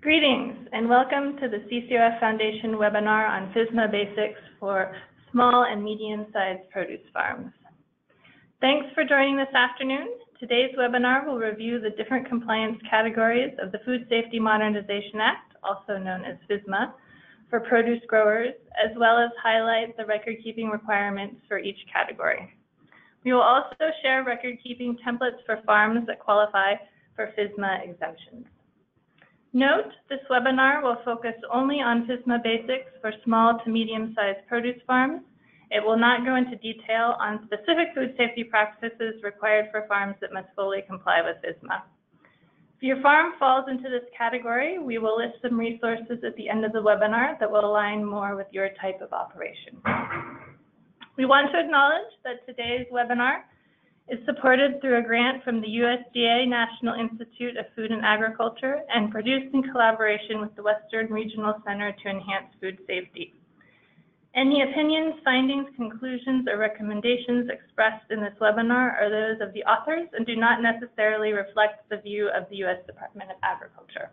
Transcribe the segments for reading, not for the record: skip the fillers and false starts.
Greetings and welcome to the CCOF Foundation webinar on FSMA Basics for Small and Medium-Sized Produce Farms. Thanks for joining this afternoon. Today's webinar will review the different compliance categories of the Food Safety Modernization Act, also known as FSMA, for produce growers, as well as highlight the record-keeping requirements for each category. We will also share record-keeping templates for farms that qualify for FSMA exemptions. Note, this webinar will focus only on FSMA basics for small to medium-sized produce farms. It will not go into detail on specific food safety practices required for farms that must fully comply with FSMA. If your farm falls into this category, we will list some resources at the end of the webinar that will align more with your type of operation. We want to acknowledge that today's webinar is supported through a grant from the USDA National Institute of Food and Agriculture and produced in collaboration with the Western Regional Center to Enhance Food Safety. Any opinions, findings, conclusions, or recommendations expressed in this webinar are those of the authors and do not necessarily reflect the view of the U.S. Department of Agriculture.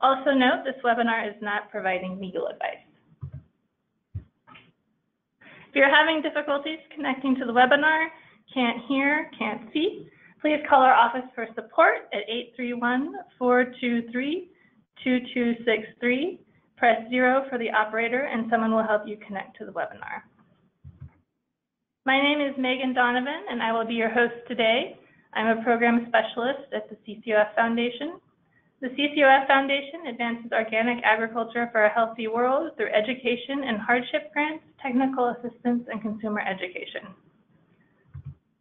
Also note, this webinar is not providing legal advice. If you're having difficulties connecting to the webinar, can't hear, can't see, please call our office for support at 831-423-2263. Press 0 for the operator and someone will help you connect to the webinar. My name is Megan Donovan and I will be your host today. I'm a program specialist at the CCOF Foundation. The CCOF Foundation advances organic agriculture for a healthy world through education and hardship grants, technical assistance, and consumer education.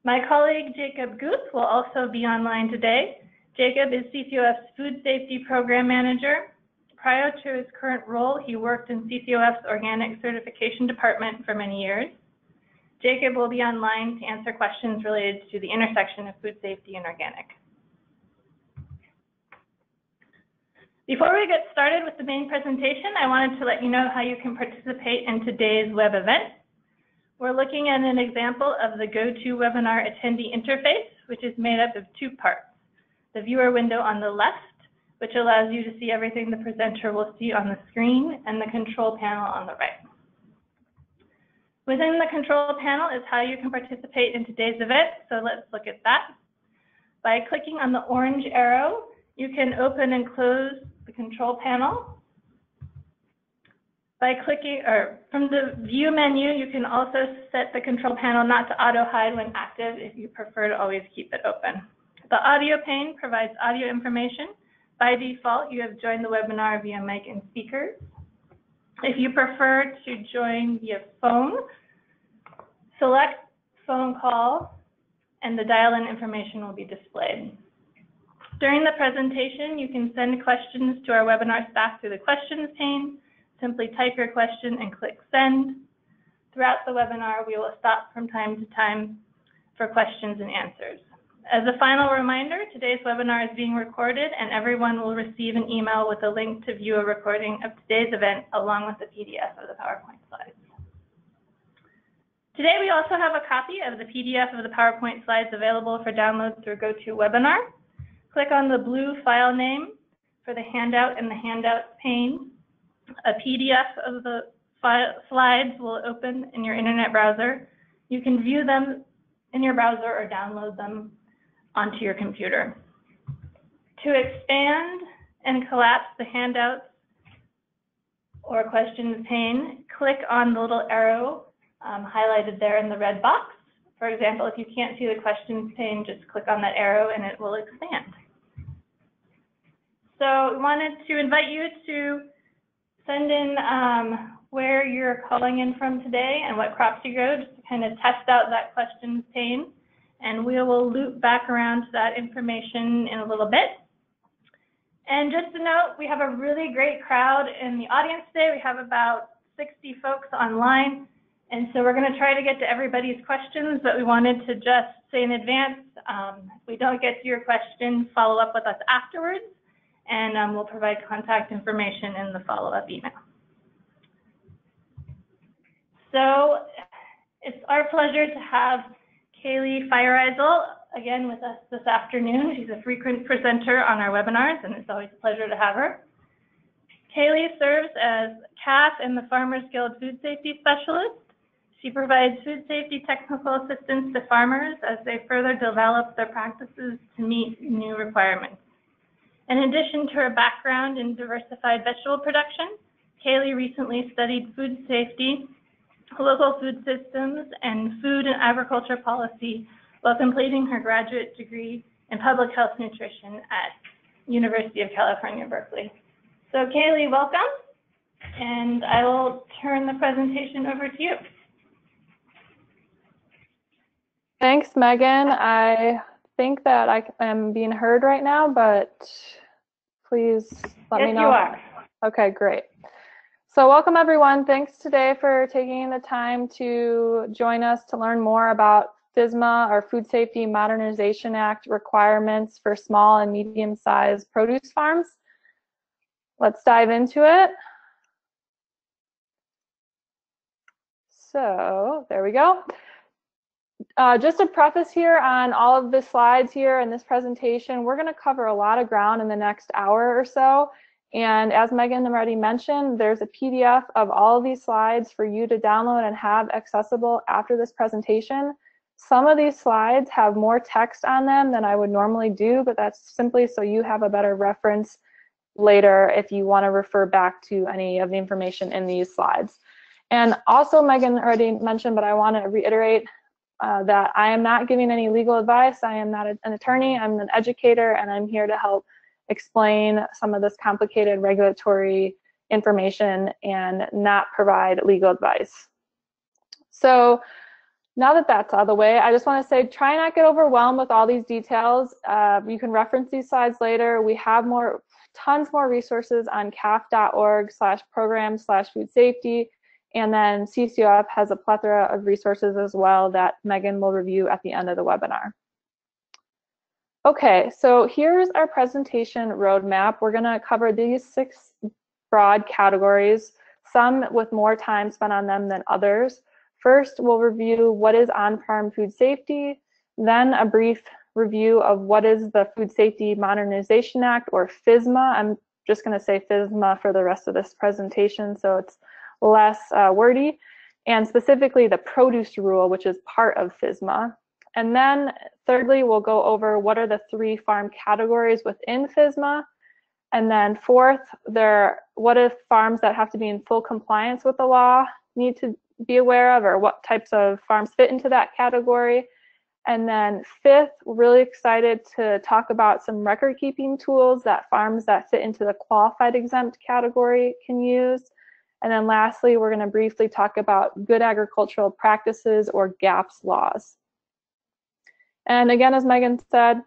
My colleague, Jacob Guth, will also be online today. Jacob is CCOF's Food Safety Program Manager. Prior to his current role, he worked in CCOF's Organic Certification Department for many years. Jacob will be online to answer questions related to the intersection of food safety and organic. Before we get started with the main presentation, I wanted to let you know how you can participate in today's web event. We're looking at an example of the GoToWebinar attendee interface, which is made up of two parts. The viewer window on the left, which allows you to see everything the presenter will see on the screen, and the control panel on the right. Within the control panel is how you can participate in today's event, so let's look at that. By clicking on the orange arrow, you can open and close the control panel. By clicking, or from the view menu, you can also set the control panel not to auto hide when active if you prefer to always keep it open. The audio pane provides audio information. By default, you have joined the webinar via mic and speakers. If you prefer to join via phone, select phone call and the dial-in information will be displayed. During the presentation, you can send questions to our webinar staff through the questions pane. Simply type your question and click send. Throughout the webinar, we will stop from time to time for questions and answers. As a final reminder, today's webinar is being recorded and everyone will receive an email with a link to view a recording of today's event along with the PDF of the PowerPoint slides. Today, we also have a copy of the PDF of the PowerPoint slides available for download through GoToWebinar. Click on the blue file name for the handout in the Handouts pane. A PDF of the slides will open in your internet browser. You can view them in your browser or download them onto your computer. To expand and collapse the handouts or questions pane, click on the little arrow highlighted there in the red box. For example, if you can't see the questions pane, just click on that arrow and it will expand. So we wanted to invite you to send in where you're calling in from today and what crops you grow, just to kind of test out that questions pane. And we will loop back around to that information in a little bit. And just to note, we have a really great crowd in the audience today. We have about 60 folks online. And so we're going to try to get to everybody's questions, but we wanted to just say in advance, if we don't get to your question, follow up with us afterwards. And we'll provide contact information in the follow-up email. So it's our pleasure to have Kaylee Feiereisel again with us this afternoon. She's a frequent presenter on our webinars, and it's always a pleasure to have her. Kaylee serves as CAFF and the Farmers Guild Food Safety Specialist. She provides food safety technical assistance to farmers as they further develop their practices to meet new requirements. In addition to her background in diversified vegetable production, Kaylee recently studied food safety, local food systems, and food and agriculture policy while completing her graduate degree in public health nutrition at University of California, Berkeley. So Kaylee, welcome, and I will turn the presentation over to you. Thanks, Megan. I think that I am being heard right now, but please let me know. Yes, you are. Okay, great. So welcome everyone. Thanks today for taking the time to join us to learn more about FSMA, or Food Safety Modernization Act, requirements for small and medium-sized produce farms. Let's dive into it. So there we go. Just a preface here on all of the slides here in this presentation, we're going to cover a lot of ground in the next hour or so. And as Megan already mentioned, there's a PDF of all of these slides for you to download and have accessible after this presentation. Some of these slides have more text on them than I would normally do, but that's simply so you have a better reference later if you want to refer back to any of the information in these slides. And also, Megan already mentioned, but I want to reiterate that I am not giving any legal advice. I am not an attorney. I'm an educator, and I'm here to help explain some of this complicated regulatory information and not provide legal advice. So now that that's out of the way, I just want to say, try not get overwhelmed with all these details. You can reference these slides later. We have tons more resources on caf.org/program/food safety. And then CCOF has a plethora of resources as well that Megan will review at the end of the webinar. Okay, so here's our presentation roadmap. We're going to cover these 6 broad categories, some with more time spent on them than others. First, we'll review what is on-farm food safety, then a brief review of what is the Food Safety Modernization Act, or FSMA. I'm just going to say FSMA for the rest of this presentation, so it's less wordy, and specifically the produce rule, which is part of FSMA. And then thirdly, we'll go over what are the 3 farm categories within FSMA. And then fourth, what if farms that have to be in full compliance with the law need to be aware of, or what types of farms fit into that category. And then fifth, we're really excited to talk about some record keeping tools that farms that fit into the qualified exempt category can use. And then lastly, we're going to briefly talk about good agricultural practices, or GAPS laws. And again, as Megan said,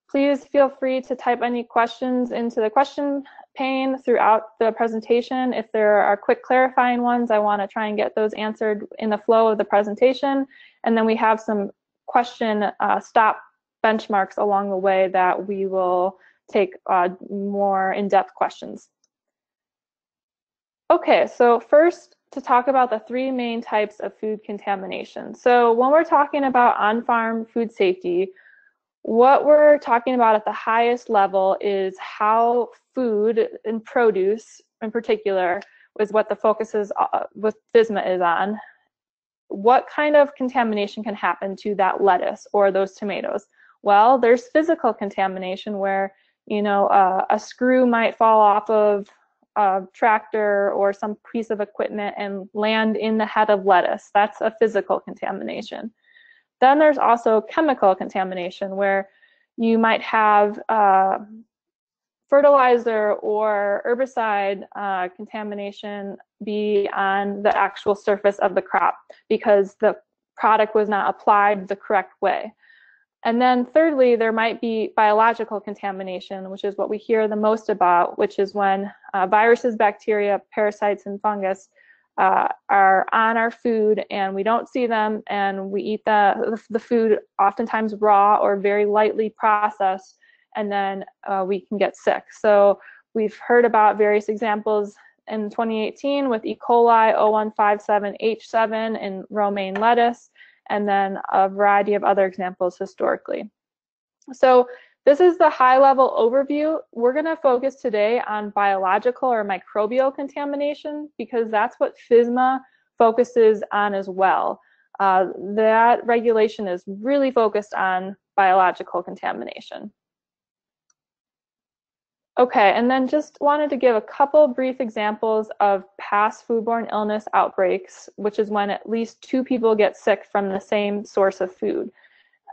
please feel free to type any questions into the question pane throughout the presentation. If there are quick clarifying ones, I want to try and get those answered in the flow of the presentation. And then we have some question stop benchmarks along the way that we will take more in-depth questions. Okay, so first to talk about the 3 main types of food contamination. So when we're talking about on-farm food safety, what we're talking about at the highest level is how food and produce in particular is what the focus is with FSMA is on. What kind of contamination can happen to that lettuce or those tomatoes? Well, there's physical contamination where, you know, a screw might fall off of a tractor or some piece of equipment and land in the head of lettuce. That's a physical contamination. Then there's also chemical contamination, where you might have fertilizer or herbicide contamination be on the actual surface of the crop because the product was not applied the correct way. And then thirdly, there might be biological contamination, which is what we hear the most about, which is when viruses, bacteria, parasites, and fungus are on our food and we don't see them, and we eat the food oftentimes raw or very lightly processed, and then we can get sick. So we've heard about various examples in 2018 with E. coli 0157H7 in romaine lettuce, and then a variety of other examples historically. So this is the high-level overview. We're going to focus today on biological or microbial contamination because that's what FSMA focuses on as well. That regulation is really focused on biological contamination. Okay, and then just wanted to give a couple brief examples of past foodborne illness outbreaks, which is when at least 2 people get sick from the same source of food.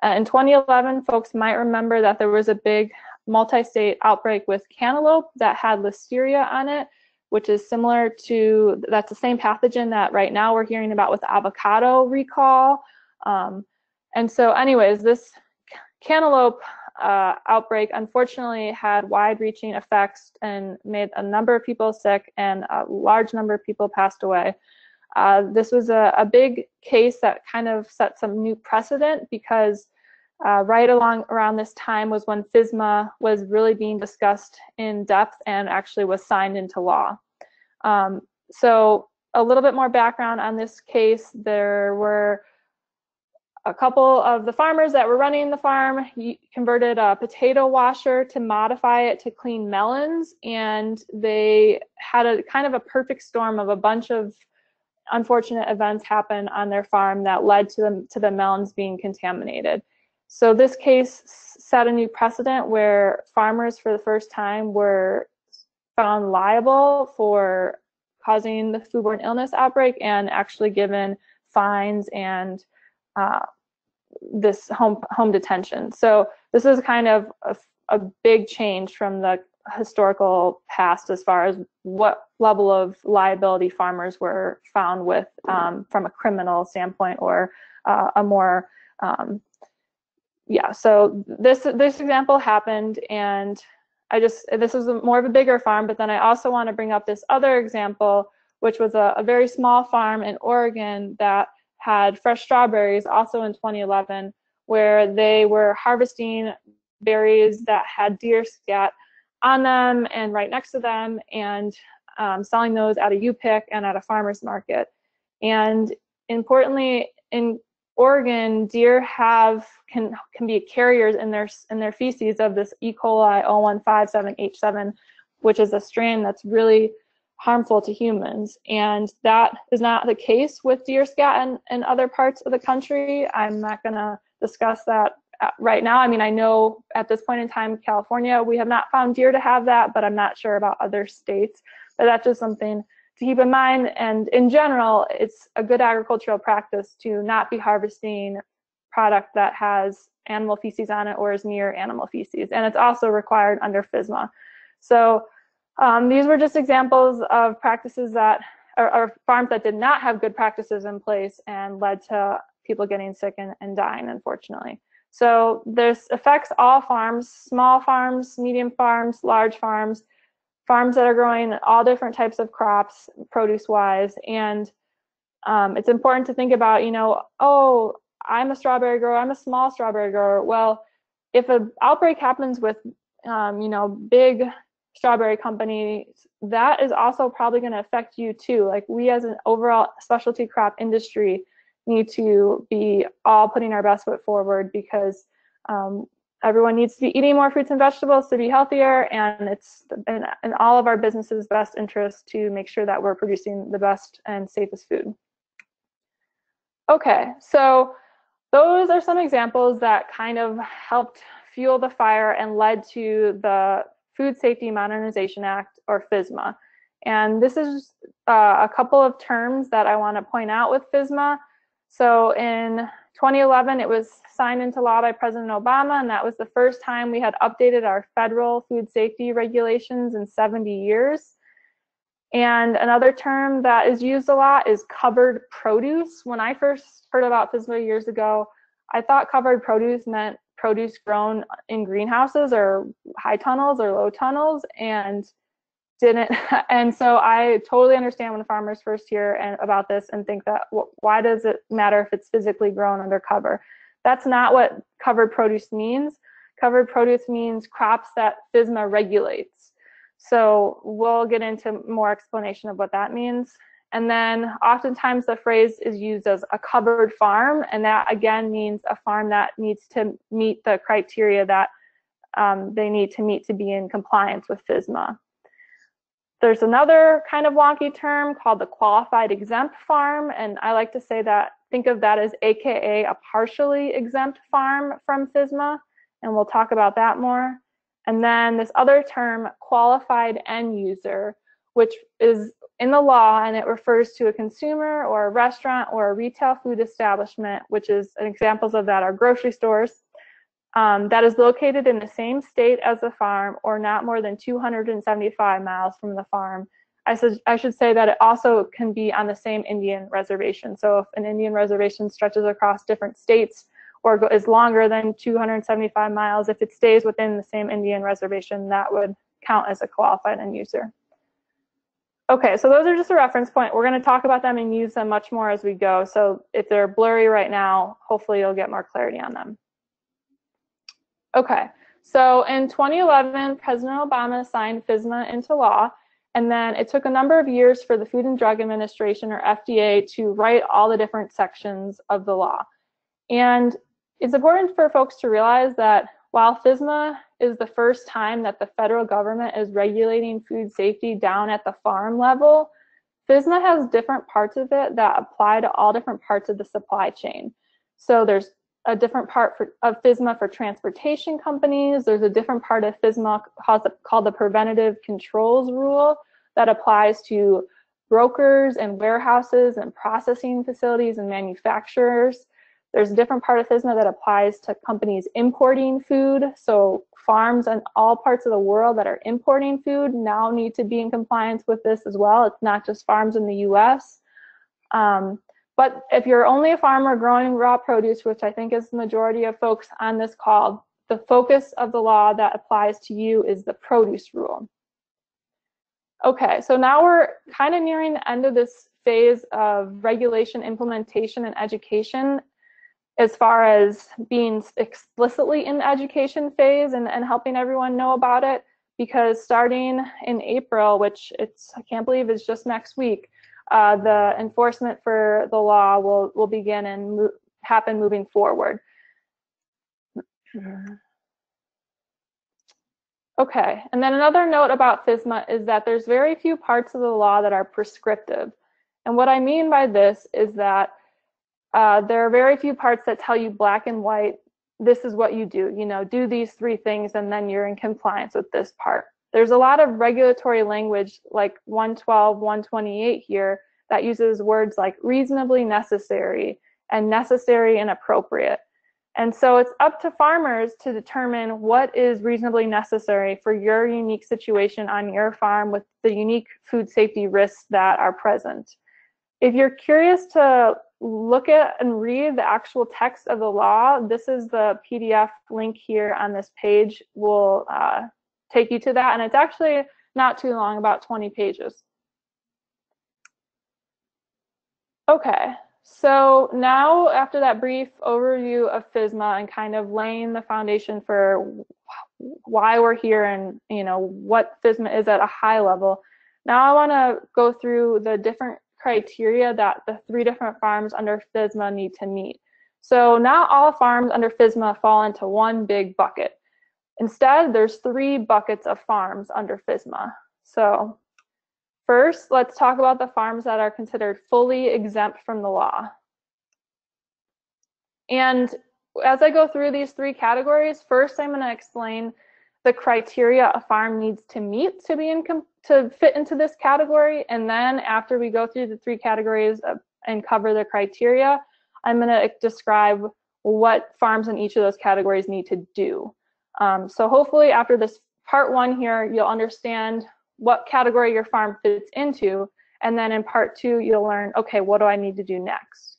In 2011, folks might remember that there was a big multi-state outbreak with cantaloupe that had listeria on it, which is similar to, that's the same pathogen that right now we're hearing about with avocado recall. And so anyways, this cantaloupe outbreak unfortunately had wide-reaching effects and made a number of people sick, and a large number of people passed away. This was a big case that kind of set some new precedent because right around this time was when FSMA was really being discussed in depth and actually was signed into law. So a little bit more background on this case. There were a couple of the farmers that were running the farm converted a potato washer to modify it to clean melons, and they had a kind of a perfect storm of a bunch of unfortunate events happen on their farm that led to the melons being contaminated. So this case set a new precedent where farmers for the first time were found liable for causing the foodborne illness outbreak and actually given fines and this home detention. So this is kind of a big change from the historical past as far as what level of liability farmers were found with from a criminal standpoint or a more so this example happened, and this was more of a bigger farm, but then I also want to bring up this other example, which was a very small farm in Oregon that had fresh strawberries also in 2011, where they were harvesting berries that had deer scat on them and right next to them, and selling those at a U-Pick and at a farmer's market. And importantly, in Oregon, deer can be carriers in their feces of this E. coli 0157H7, which is a strain that's really harmful to humans. And that is not the case with deer scat in other parts of the country. I'm not going to discuss that right now. I mean, I know at this point in time, California, we have not found deer to have that, but I'm not sure about other states. But that's just something to keep in mind. And in general, it's a good agricultural practice to not be harvesting product that has animal feces on it or is near animal feces. And it's also required under FSMA. So these were just examples of practices that are farms that did not have good practices in place and led to people getting sick and dying, unfortunately. So this affects all farms, small farms, medium farms, large farms, farms that are growing all different types of crops, produce-wise. And it's important to think about, oh, I'm a strawberry grower, I'm a small strawberry grower. Well, if an outbreak happens with, big strawberry companies, that is also probably going to affect you too. Like, we as an overall specialty crop industry need to be all putting our best foot forward, because everyone needs to be eating more fruits and vegetables to be healthier, and it's in all of our businesses' best interest to make sure that we're producing the best and safest food. Okay, so those are some examples that kind of helped fuel the fire and led to the Food Safety Modernization Act, or FSMA. And this is a couple of terms that I want to point out with FSMA. So in 2011, it was signed into law by President Obama, and that was the first time we had updated our federal food safety regulations in 70 years. And another term that is used a lot is covered produce. When I first heard about FSMA years ago, I thought covered produce meant produce grown in greenhouses or high tunnels or low tunnels, and didn't. And so I totally understand when farmers first hear about this and think that, why does it matter if it's physically grown under cover? That's not what covered produce means. Covered produce means crops that FSMA regulates. So we'll get into more explanation of what that means. And then oftentimes the phrase is used as a covered farm, and that again means a farm that needs to meet the criteria that they need to meet to be in compliance with FSMA. There's another kind of wonky term called the qualified exempt farm, and I like to say that, think of that as AKA a partially exempt farm from FSMA, and we'll talk about that more. And then this other term, qualified end user, which is in the law, and it refers to a consumer or a restaurant or a retail food establishment, which is examples of that are grocery stores, that is located in the same state as the farm or not more than 275 miles from the farm. I should say that it also can be on the same Indian reservation. So if an Indian reservation stretches across different states or is longer than 275 miles, if it stays within the same Indian reservation, that would count as a qualified end user. Okay, so those are just a reference point. We're going to talk about them and use them much more as we go. So if they're blurry right now, hopefully you'll get more clarity on them. Okay, so in 2011, President Obama signed FSMA into law, and then it took a number of years for the Food and Drug Administration, or FDA, to write all the different sections of the law. And it's important for folks to realize that while FSMA is the first time that the federal government is regulating food safety down at the farm level, FSMA has different parts of it that apply to all different parts of the supply chain. So there's a different part of FSMA for transportation companies. There's a different part of FSMA called the Preventative Controls Rule that applies to brokers and warehouses and processing facilities and manufacturers. There's a different part of FSMA that applies to companies importing food. So farms in all parts of the world that are importing food now need to be in compliance with this as well. It's not just farms in the US. But if you're only a farmer growing raw produce, which I think is the majority of folks on this call, the focus of the law that applies to you is the produce rule. Okay, so now we're kind of nearing the end of this phase of regulation, implementation, and education as far as being explicitly in the education phase and helping everyone know about it, because starting in April, which I can't believe is just next week, the enforcement for the law will begin and happen moving forward. Okay, and then another note about FSMA is that there's very few parts of the law that are prescriptive. And what I mean by this is that there are very few parts that tell you black and white, this is what you do, do these 3 things and then you're in compliance with this part. There's a lot of regulatory language like 112, 128 here that uses words like reasonably necessary and necessary and appropriate. And so it's up to farmers to determine what is reasonably necessary for your unique situation on your farm with the unique food safety risks that are present. If you're curious to look at and read the actual text of the law, this is the PDF link here on this page. We'll take you to that, and it's actually not too long, about 20 pages. Okay, so now after that brief overview of FSMA and kind of laying the foundation for why we're here and what FSMA is at a high level, now I want to go through the different criteria that the 3 different farms under FSMA need to meet. So not all farms under FSMA fall into one big bucket. Instead, there's 3 buckets of farms under FSMA. So first, let's talk about the farms that are considered fully exempt from the law. And as I go through these 3 categories, first I'm going to explain the criteria a farm needs to meet to fit into this category. And then after we go through the 3 categories and cover the criteria, I'm going to describe what farms in each of those categories need to do. So hopefully after this part 1 here, you'll understand what category your farm fits into. And then in part 2, you'll learn, okay, what do I need to do next?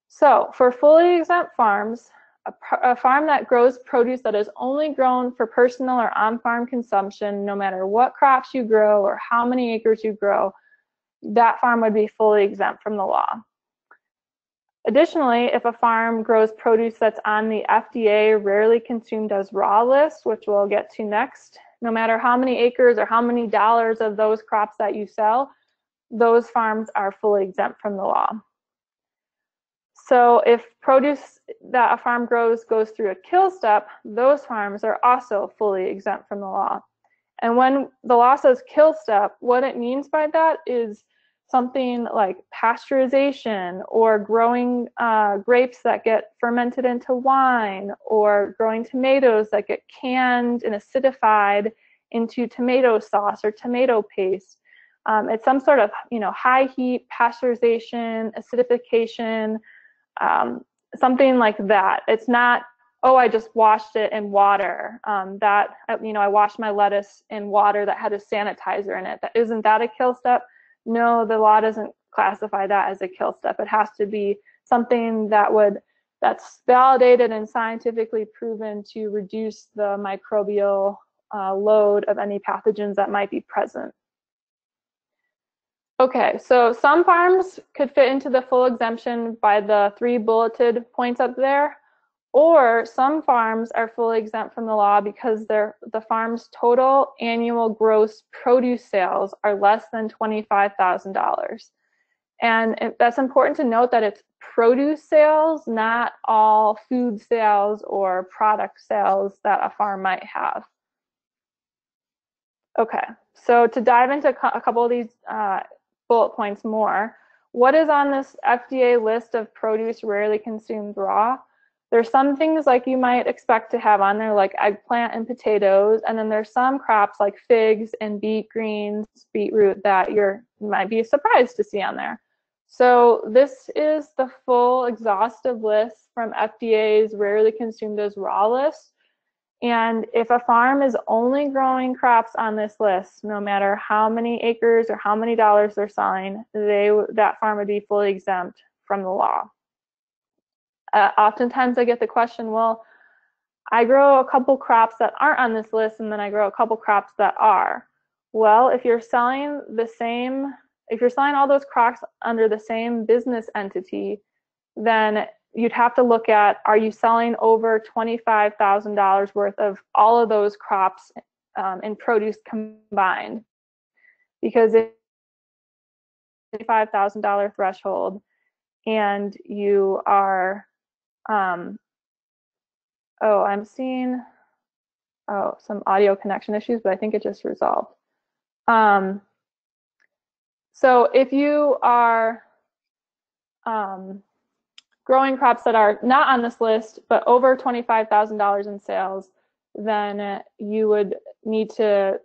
So for fully exempt farms, a farm that grows produce that is only grown for personal or on-farm consumption, no matter what crops you grow or how many acres you grow, that farm would be fully exempt from the law. Additionally, if a farm grows produce that's on the FDA rarely consumed as raw list, which we'll get to next, no matter how many acres or how many dollars of those crops that you sell, those farms are fully exempt from the law. So if produce that a farm grows goes through a kill step, those farms are also fully exempt from the law. And when the law says kill step, what it means by that is something like pasteurization, or growing grapes that get fermented into wine, or growing tomatoes that get canned and acidified into tomato sauce or tomato paste. It's some sort of, high heat pasteurization, acidification, something like that. It's not, oh, I just washed it in water. I washed my lettuce in water that had a sanitizer in it. Isn't that a kill step? No, the law doesn't classify that as a kill step. It has to be something that's validated and scientifically proven to reduce the microbial load of any pathogens that might be present. Okay, so some farms could fit into the full exemption by the 3 bulleted points up there, or some farms are fully exempt from the law because the farm's total annual gross produce sales are less than $25,000. And that's important to note that it's produce sales, not all food sales or product sales that a farm might have. Okay, so to dive into a couple of these bullet points more, what is on this FDA list of produce rarely consumed raw? There's some things like you might expect to have on there, like eggplant and potatoes, and then there's some crops like figs and beet greens, beetroot, that you might be surprised to see on there. So this is the full exhaustive list from FDA's rarely consumed as raw list. And if a farm is only growing crops on this list, no matter how many acres or how many dollars they're selling, that farm would be fully exempt from the law. Oftentimes I get the question, well, I grow a couple crops that aren't on this list, and then I grow a couple crops that are. Well, if you're selling all those crops under the same business entity, then you'd have to look at, are you selling over $25,000 worth of all of those crops in produce combined? Because it's a $25,000 threshold, and you are, I'm seeing, some audio connection issues, but I think it just resolved. So if you are growing crops that are not on this list, but over $25,000 in sales, then you would need to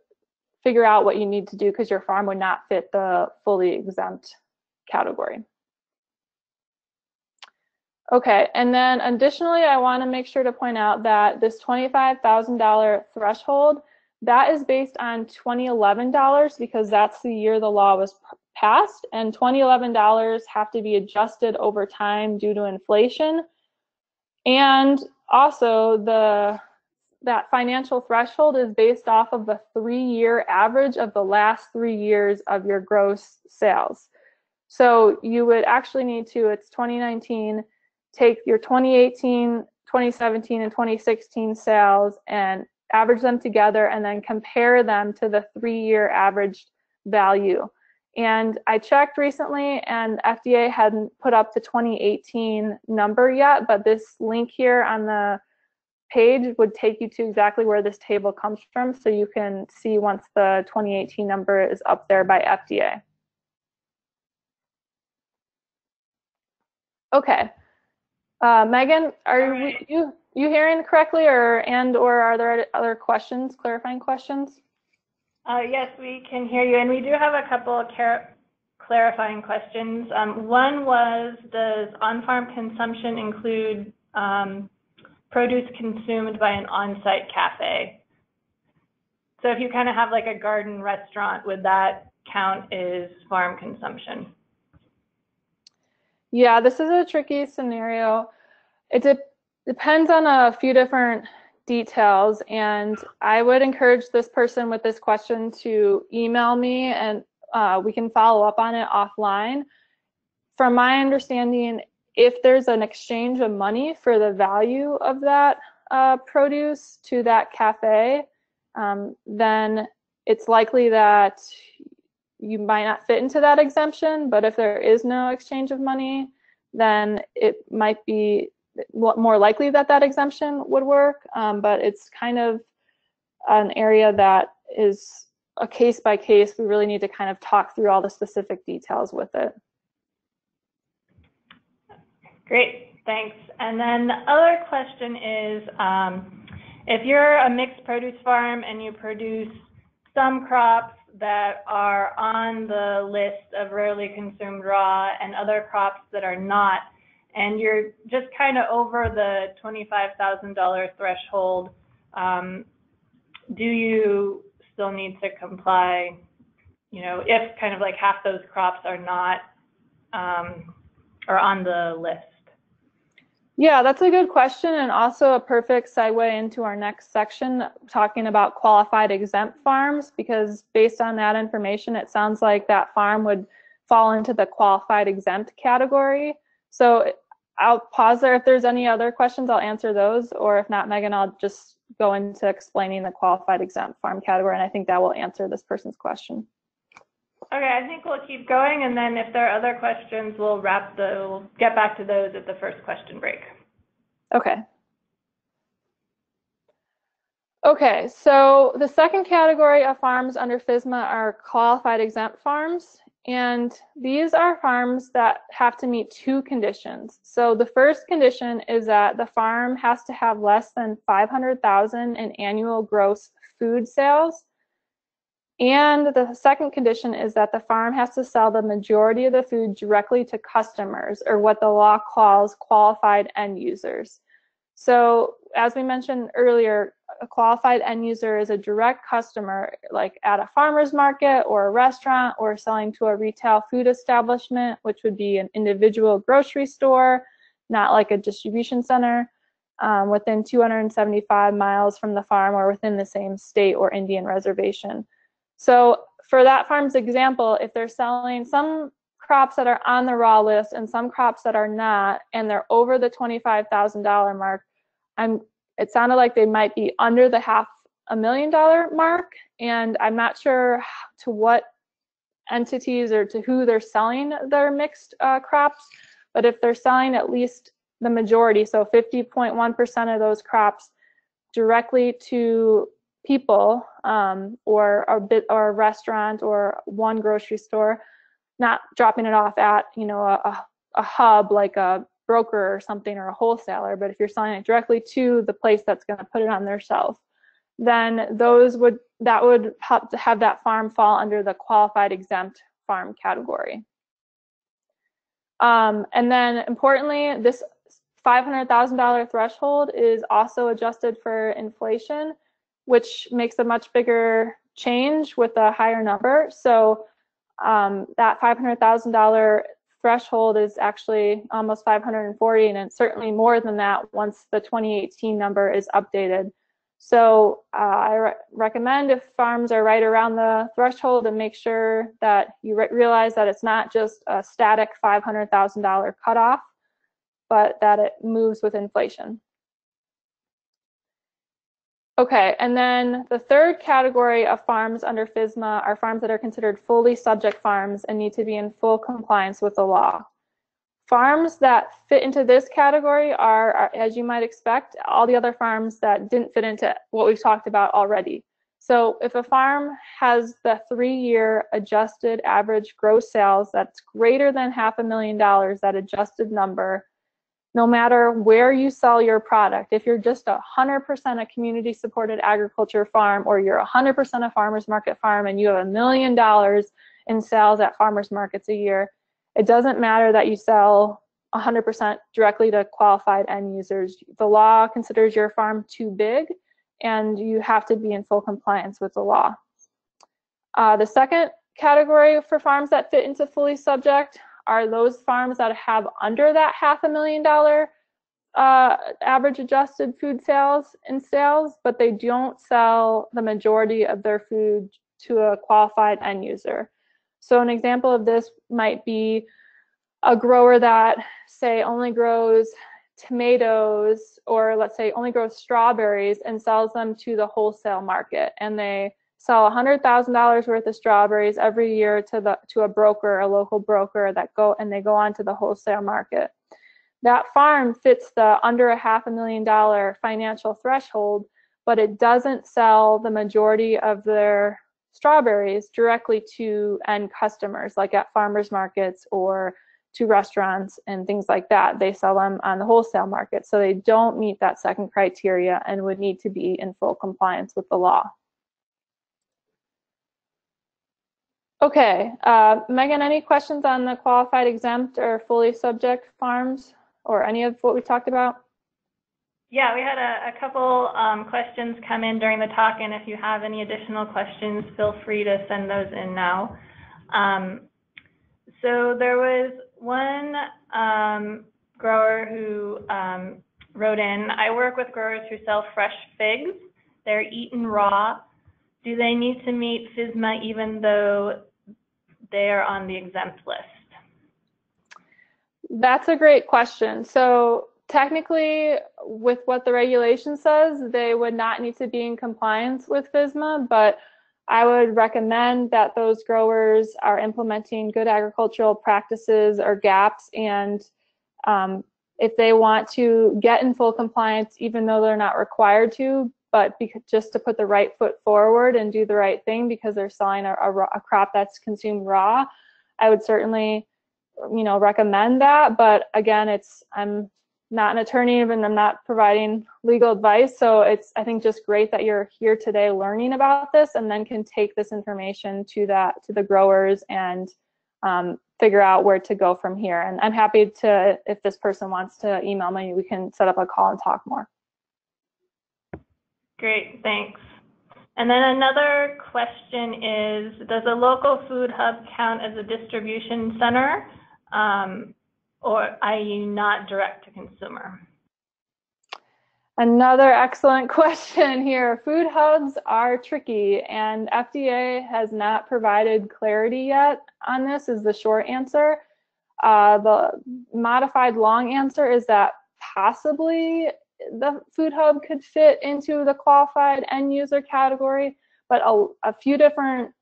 figure out what you need to do, because your farm would not fit the fully exempt category. Okay, and then additionally, I want to make sure to point out that this $25,000 threshold, that is based on 2011 dollars, because that's the year the law was passed, and 2011 dollars have to be adjusted over time due to inflation. And also that financial threshold is based off of the 3-year average of the last 3 years of your gross sales. So you would actually need to, it's 2019, take your 2018, 2017, and 2016 sales and average them together, and then compare them to the 3-year averaged value. And I checked recently, and FDA hadn't put up the 2018 number yet, but this link here on the page would take you to exactly where this table comes from, so you can see once the 2018 number is up there by FDA. Okay, Megan, are you hearing correctly, or are there other questions, clarifying questions? Yes, we can hear you, and we do have a couple of clarifying questions. One was, does on-farm consumption include produce consumed by an on-site cafe? So if you kind of have like a garden restaurant, would that count as farm consumption? Yeah, this is a tricky scenario. It depends on a few different details, and I would encourage this person with this question to email me, and we can follow up on it offline. From my understanding, if there's an exchange of money for the value of that produce to that cafe, then it's likely that you might not fit into that exemption, but if there is no exchange of money, then it might be more likely that that exemption would work. But it's kind of an area that is a case by case. We really need to kind of talk through all the specific details with it. Great, thanks. And then the other question is, if you're a mixed produce farm and you produce some crops that are on the list of rarely consumed raw and other crops that are not, and you're just kind of over the $25,000 threshold, do you still need to comply, you know, if kind of like half those crops are not, are on the list? Yeah, that's a good question, and also a perfect segue into our next section talking about qualified exempt farms, because based on that information, it sounds like that farm would fall into the qualified exempt category. So I'll pause there. If there's any other questions, I'll answer those, or if not, Megan, I'll just go into explaining the qualified exempt farm category, and I think that will answer this person's question. Okay, I think we'll keep going, and then if there are other questions, we'll get back to those at the first question break. Okay. Okay, so the second category of farms under FSMA are qualified exempt farms, and these are farms that have to meet two conditions. So the first condition is that the farm has to have less than $500,000 in annual gross food sales. And the second condition is that the farm has to sell the majority of the food directly to customers, or what the law calls qualified end users. So as we mentioned earlier, a qualified end user is a direct customer, like at a farmer's market or a restaurant, or selling to a retail food establishment, which would be an individual grocery store, not like a distribution center, within 275 miles from the farm or within the same state or Indian reservation. So for that farm's example, if they're selling some crops that are on the raw list and some crops that are not, and they're over the $25,000 mark, it sounded like they might be under the $500,000 mark, and I'm not sure to what entities or to who they're selling their mixed crops, but if they're selling at least the majority, so 50.1% of those crops directly to people, or a restaurant or one grocery store, not dropping it off at, you know, a hub like a broker or something, or a wholesaler, but if you're selling it directly to the place that's going to put it on their shelf, then that would have that farm fall under the qualified exempt farm category. And then importantly, this $500,000 threshold is also adjusted for inflation, which makes a much bigger change with a higher number. So that $500,000 threshold is actually almost 540, and it's certainly more than that once the 2018 number is updated. So I recommend, if farms are right around the threshold, to make sure that you realize that it's not just a static $500,000 cutoff, but that it moves with inflation. Okay, and then the third category of farms under FSMA are farms that are considered fully subject farms and need to be in full compliance with the law. Farms that fit into this category are, as you might expect, all the other farms that didn't fit into what we've talked about already. So if a farm has the 3-year adjusted average gross sales that's greater than $500,000, that adjusted number, no matter where you sell your product, if you're just 100% a community supported agriculture farm, or you're 100% a farmer's market farm and you have $1 million in sales at farmer's markets a year, it doesn't matter that you sell 100% directly to qualified end users. The law considers your farm too big, and you have to be in full compliance with the law. The second category for farms that fit into fully subject are those farms that have under that $500,000 average adjusted food sales, but they don't sell the majority of their food to a qualified end user. So an example of this might be a grower that, say, only grows tomatoes, or let's say only grows strawberries and sells them to the wholesale market, and they sell $100,000 worth of strawberries every year to a broker, a local broker they go onto the wholesale market. That farm fits the under a $500,000 financial threshold, but it doesn't sell the majority of their strawberries directly to end customers, like at farmers markets or to restaurants and things like that. They sell them on the wholesale market, so they don't meet that second criteria and would need to be in full compliance with the law. Okay, Megan, any questions on the qualified exempt or fully subject farms or any of what we talked about? Yeah, we had a couple questions come in during the talk, and if you have any additional questions, feel free to send those in now. So there was one grower who wrote in, I work with growers who sell fresh figs. They're eaten raw. Do they need to meet FSMA even though they are on the exempt list? That's a great question. So technically, with what the regulation says, they would not need to be in compliance with FSMA, but I would recommend that those growers are implementing good agricultural practices or GAPs, and if they want to get in full compliance, even though they're not required to, but just to put the right foot forward and do the right thing because they're selling a crop that's consumed raw, I would certainly, recommend that. But again, I'm not an attorney and I'm not providing legal advice, so it's, I think, just great that you're here today learning about this and then can take this information to the growers and figure out where to go from here. And I'm happy to, if this person wants to email me, we can set up a call and talk more. Great, thanks. And then another question is, does a local food hub count as a distribution center, or i.e. not direct to consumer? Another excellent question here. Food hubs are tricky, and FDA has not provided clarity yet on this, is the short answer. The modified long answer is that possibly the food hub could fit into the qualified end user category, but a few different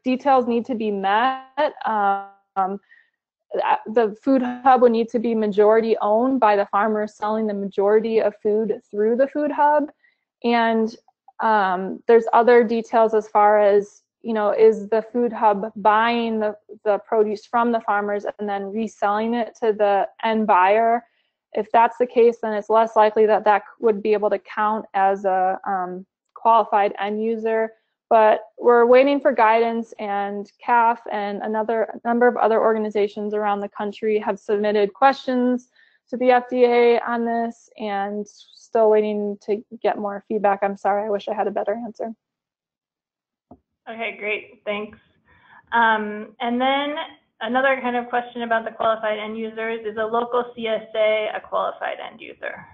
details need to be met. The food hub would need to be majority owned by the farmers selling the majority of food through the food hub, and there's other details as far as, is the food hub buying the produce from the farmers and then reselling it to the end buyer? If that's the case, then it's less likely that would be able to count as a qualified end user. But we're waiting for guidance, and CAFF and a number of other organizations around the country have submitted questions to the FDA on this, and still waiting to get more feedback. I'm sorry, I wish I had a better answer. Okay, great, thanks. And then another kind of question about the qualified end users, is a local CSA a qualified end user?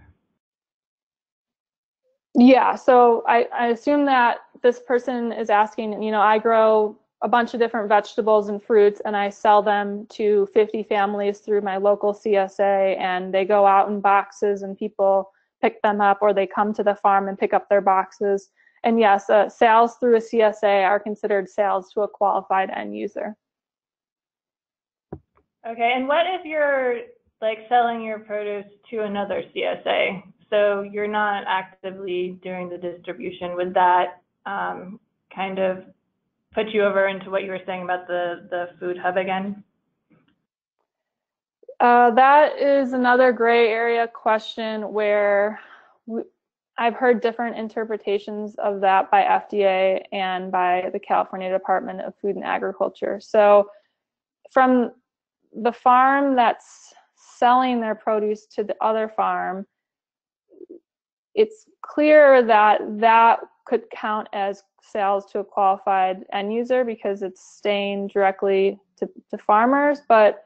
Yeah, so I assume that this person is asking, I grow a bunch of different vegetables and fruits and I sell them to 50 families through my local CSA, and they go out in boxes and people pick them up, or they come to the farm and pick up their boxes. And yes, sales through a CSA are considered sales to a qualified end user. Okay, and what if you're selling your produce to another CSA? So you're not actively doing the distribution. Would that kind of put you over into what you were saying about the food hub again? That is another gray area question where I've heard different interpretations of that by FDA and by the California Department of Food and Agriculture. So from the farm that's selling their produce to the other farm, it's clear that that could count as sales to a qualified end user because it's staying directly to farmers, but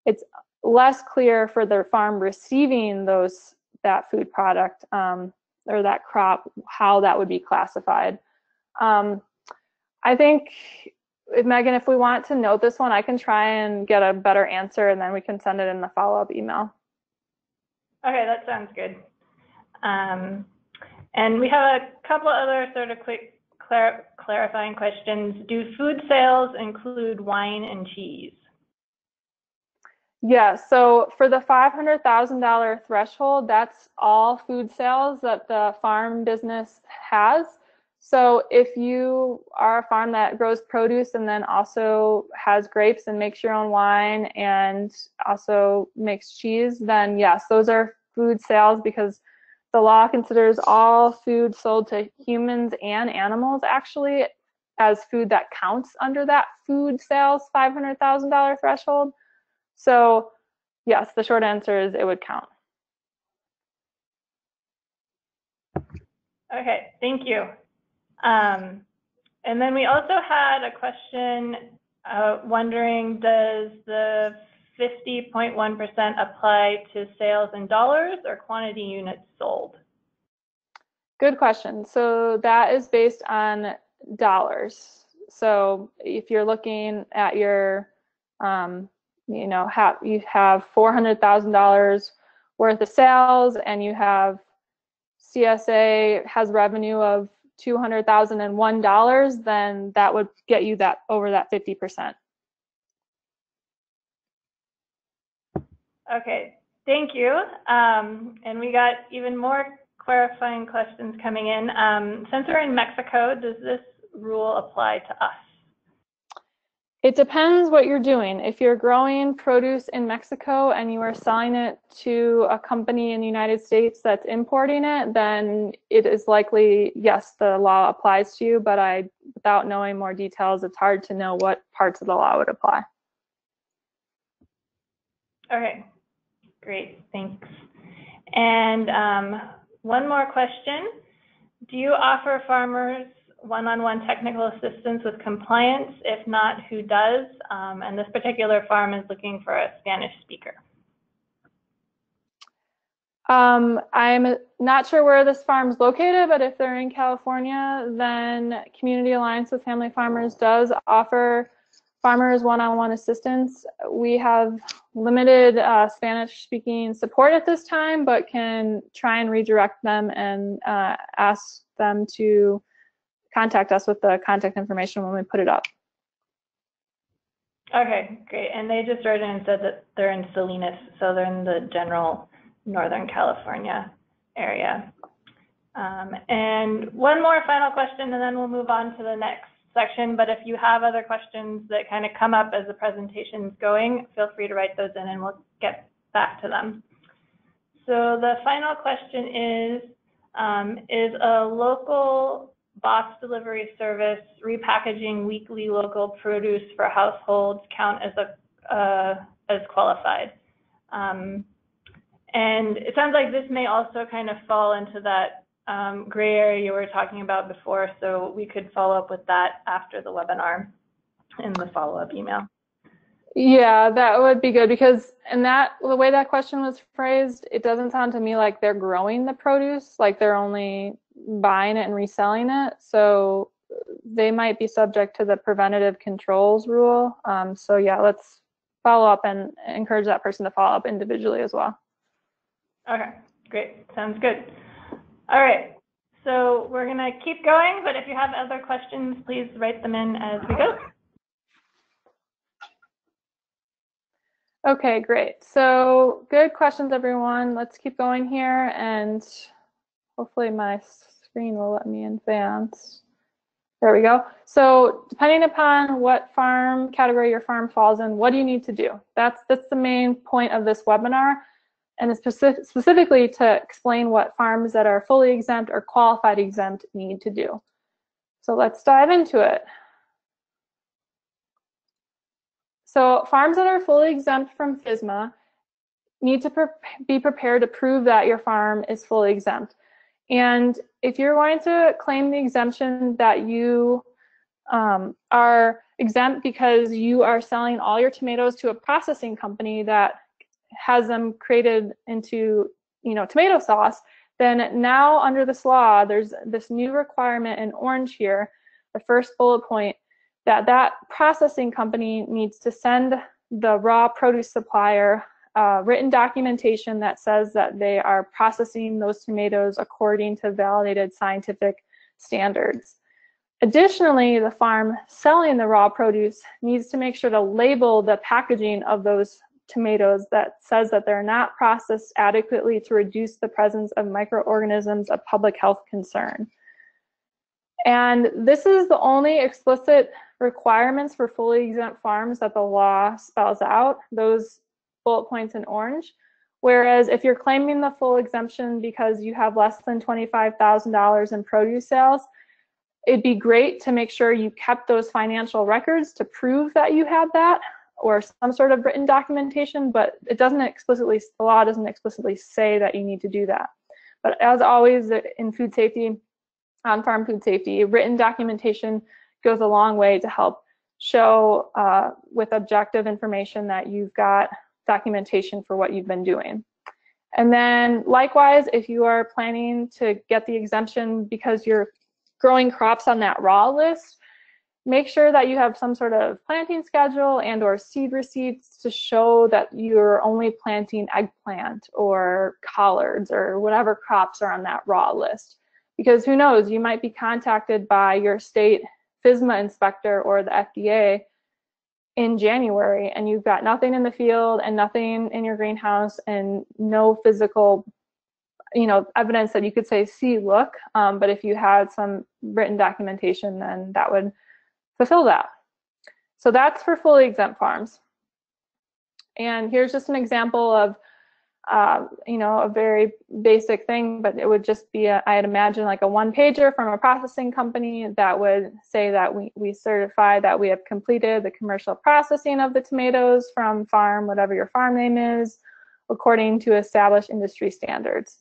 it's less clear for the farm receiving that food product or that crop, how that would be classified. I think, Megan, if we want to note this one, I can try and get a better answer, and then we can send it in the follow-up email. Okay, that sounds good. And we have a couple other sort of quick clarifying questions. Do food sales include wine and cheese? Yeah, so for the $500,000 threshold, that's all food sales that the farm business has. So if you are a farm that grows produce and then also has grapes and makes your own wine and also makes cheese, then yes, those are food sales because the law considers all food sold to humans and animals actually as food that counts under that food sales $500,000 threshold. So yes, the short answer is it would count. Okay, thank you. And then we also had a question wondering, does the 50.1% apply to sales in dollars or quantity units sold? Good question. So that is based on dollars. So if you're looking at your, you have $400,000 worth of sales and you have CSA has revenue of $200,001, then that would get you that over that 50%. Okay, thank you. And we got even more clarifying questions coming in. Since we're in Mexico, does this rule apply to us? It depends what you're doing. If you're growing produce in Mexico and you are selling it to a company in the United States that's importing it, then it is likely, yes, the law applies to you, but without knowing more details, it's hard to know what parts of the law would apply. Okay, great, thanks. And one more question. Do you offer farmers one-on-one technical assistance with compliance? If not, who does? And this particular farm is looking for a Spanish speaker. I'm not sure where this farm is located, but if they're in California, then Community Alliance with Family Farmers does offer farmers one-on-one assistance. We have limited Spanish-speaking support at this time, but can try and redirect them and ask them to contact us with the contact information when we put it up. Okay, great. And they just wrote in and said that they're in Salinas, so they're in the general Northern California area. And one more final question, and then we'll move on to the next section. But if you have other questions that kind of come up as the presentation's going, feel free to write those in and we'll get back to them. So the final question is a local box delivery service repackaging weekly local produce for households count as qualified? And it sounds like this may also kind of fall into that gray area you were talking about before, so we could follow up with that after the webinar in the follow-up email. Yeah, that would be good because the way that question was phrased, it doesn't sound to me like they're growing the produce, like they're only buying it and reselling it. So they might be subject to the preventative controls rule. So yeah, let's follow up and encourage that person to follow up individually as well. Okay, great. Sounds good. All right, so we're going to keep going, but if you have other questions, please write them in as we go. Okay, great. So good questions, everyone. Let's keep going here, and hopefully my screen will let me advance. There we go. So depending upon what farm category your farm falls in, what do you need to do? That's the main point of this webinar, and it's specifically to explain what farms that are fully exempt or qualified exempt need to do. So let's dive into it. So farms that are fully exempt from FSMA need to be prepared to prove that your farm is fully exempt. And if you're going to claim the exemption that you are exempt because you are selling all your tomatoes to a processing company that has them created into, tomato sauce, then now under this law, there's this new requirement in orange here, the first bullet point, that processing company needs to send the raw produce supplier written documentation that says that they are processing those tomatoes according to validated scientific standards. Additionally, the farm selling the raw produce needs to make sure to label the packaging of those tomatoes that says that they're not processed adequately to reduce the presence of microorganisms of public health concern. And this is the only explicit requirements for fully exempt farms that the law spells out, those bullet points in orange. Whereas if you're claiming the full exemption because you have less than $25,000 in produce sales, it'd be great to make sure you kept those financial records to prove that you had that, or some sort of written documentation, but it doesn't explicitly, the law doesn't explicitly say that you need to do that. But as always in food safety, on-farm food safety, written documentation goes a long way to help show with objective information that you've got documentation for what you've been doing. And then likewise, if you are planning to get the exemption because you're growing crops on that raw list, make sure that you have some sort of planting schedule and or seed receipts to show that you're only planting eggplant or collards or whatever crops are on that raw list. Because who knows, you might be contacted by your state FSMA inspector or the FDA in January and you've got nothing in the field and nothing in your greenhouse and no physical evidence that you could say, see, look, but if you had some written documentation, then that would fulfill that. So that's for fully exempt farms. And here's just an example of, a very basic thing, but it would just be, I'd imagine like a one-pager from a processing company that would say that we certify that we have completed the commercial processing of the tomatoes from farm, whatever your farm name is, according to established industry standards.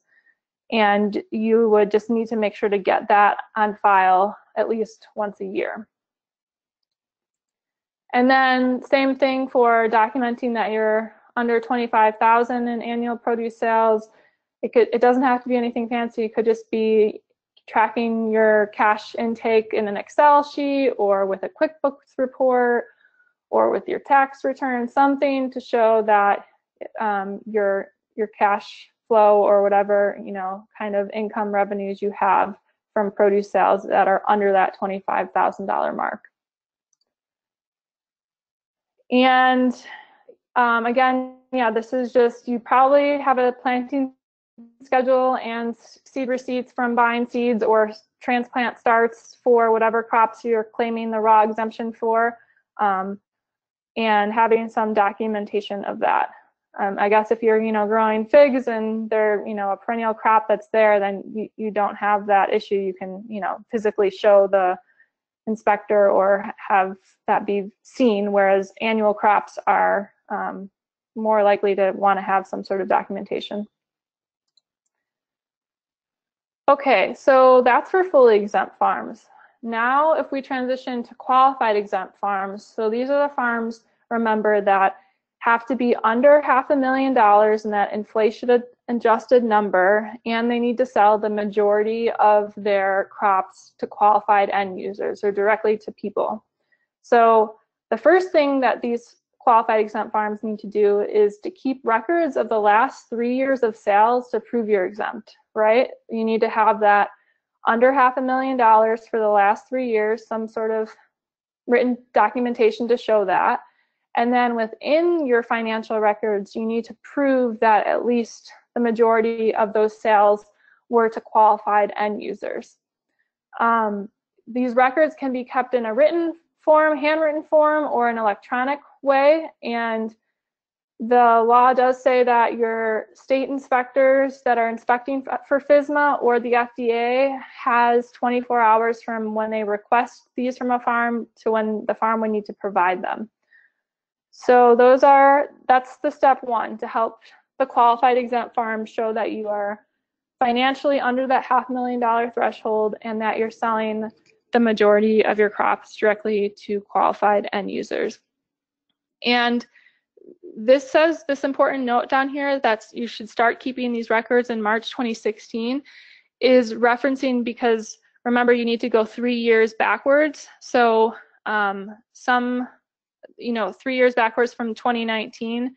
And you would just need to make sure to get that on file at least once a year. And then same thing for documenting that you're under 25,000 in annual produce sales. It doesn't have to be anything fancy. It could just be tracking your cash intake in an Excel sheet or with a QuickBooks report or with your tax return, something to show that your cash flow or whatever, kind of income revenues you have from produce sales that are under that $25,000 mark. And again, this is just, you probably have a planting schedule and seed receipts from buying seeds or transplant starts for whatever crops you're claiming the raw exemption for, and having some documentation of that. I guess if you're, growing figs and they're, a perennial crop that's there, then you don't have that issue. You can, physically show the inspector or have that be seen, whereas annual crops are more likely to want to have some sort of documentation. Okay, so that's for fully exempt farms. Now, if we transition to qualified exempt farms, so these are the farms, remember, that have to be under $500,000 in that inflation adjusted number, and they need to sell the majority of their crops to qualified end users or directly to people. So the first thing that these qualified exempt farms need to do is to keep records of the last 3 years of sales to prove you're exempt, right? You need to have that under $500,000 for the last 3 years, some sort of written documentation to show that. And then within your financial records, you need to prove that at least the majority of those sales were to qualified end users. These records can be kept in a written form, handwritten form, or an electronic way. And the law does say that your state inspectors that are inspecting for FSMA or the FDA has 24 hours from when they request these from a farm to when the farm would need to provide them. So that's the step one, to help the qualified exempt farm show that you are financially under that $500,000 threshold and that you're selling the majority of your crops directly to qualified end users. And this says, this important note down here that you should start keeping these records in March 2016 is referencing, because remember, you need to go 3 years backwards. So 3 years backwards from 2019,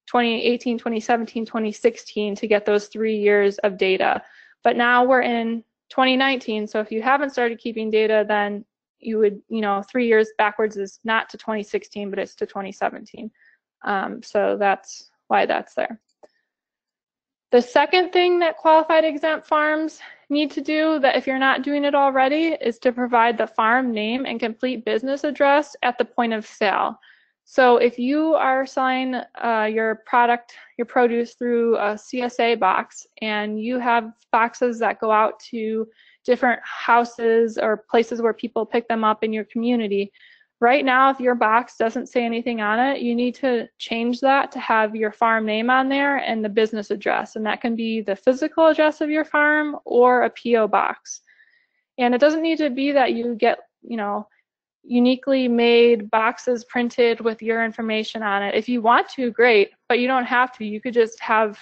2018, 2017, 2016 to get those 3 years of data. But now we're in 2019, so if you haven't started keeping data, then you would, 3 years backwards is not to 2016, but it's to 2017. So that's why that's there. The second thing that qualified exempt farms need to do, that if you're not doing it already, is to provide the farm name and complete business address at the point of sale. So if you are selling your product, your produce through a CSA box, and you have boxes that go out to different houses or places where people pick them up in your community, right now, if your box doesn't say anything on it, you need to change that to have your farm name on there and the business address. And that can be the physical address of your farm or a PO box. And it doesn't need to be that you get, uniquely made boxes printed with your information on it. If you want to, great, but you don't have to. You could just have,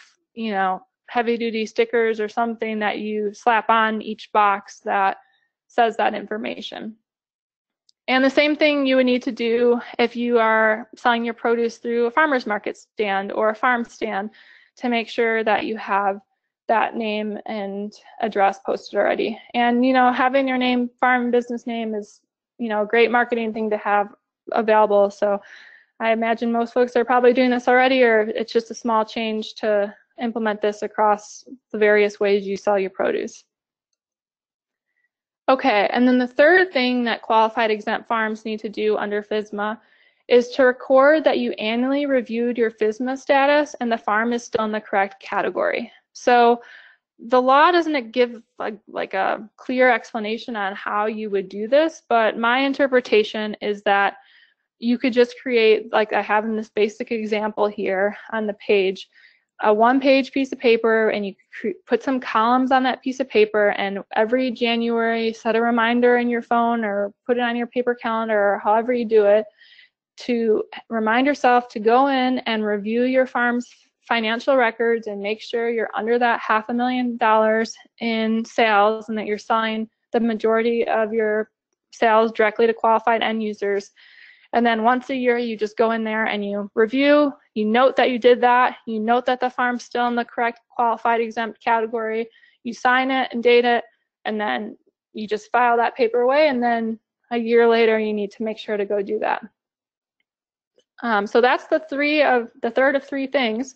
heavy duty stickers or something that you slap on each box that says that information. And the same thing you would need to do if you are selling your produce through a farmer's market stand or a farm stand, to make sure that you have that name and address posted already. And, having your name, farm business name, is, a great marketing thing to have available. So I imagine most folks are probably doing this already, or it's just a small change to implement this across the various ways you sell your produce. Okay, and then the third thing that qualified exempt farms need to do under FSMA is to record that you annually reviewed your FSMA status and the farm is still in the correct category. So the law doesn't give like a clear explanation on how you would do this, but my interpretation is that you could just create, like I have in this basic example here on the page, a one-page piece of paper, and you put some columns on that piece of paper, and every January set a reminder in your phone or put it on your paper calendar, or however you do it, to remind yourself to go in and review your farm's financial records and make sure you're under that $500,000 in sales, and that you're selling the majority of your sales directly to qualified end users. And then once a year, you just go in there and you review, you note that you did that, you note that the farm's still in the correct qualified exempt category, you sign it and date it, and then you just file that paper away, and then a year later, you need to make sure to go do that. So that's the third of three things.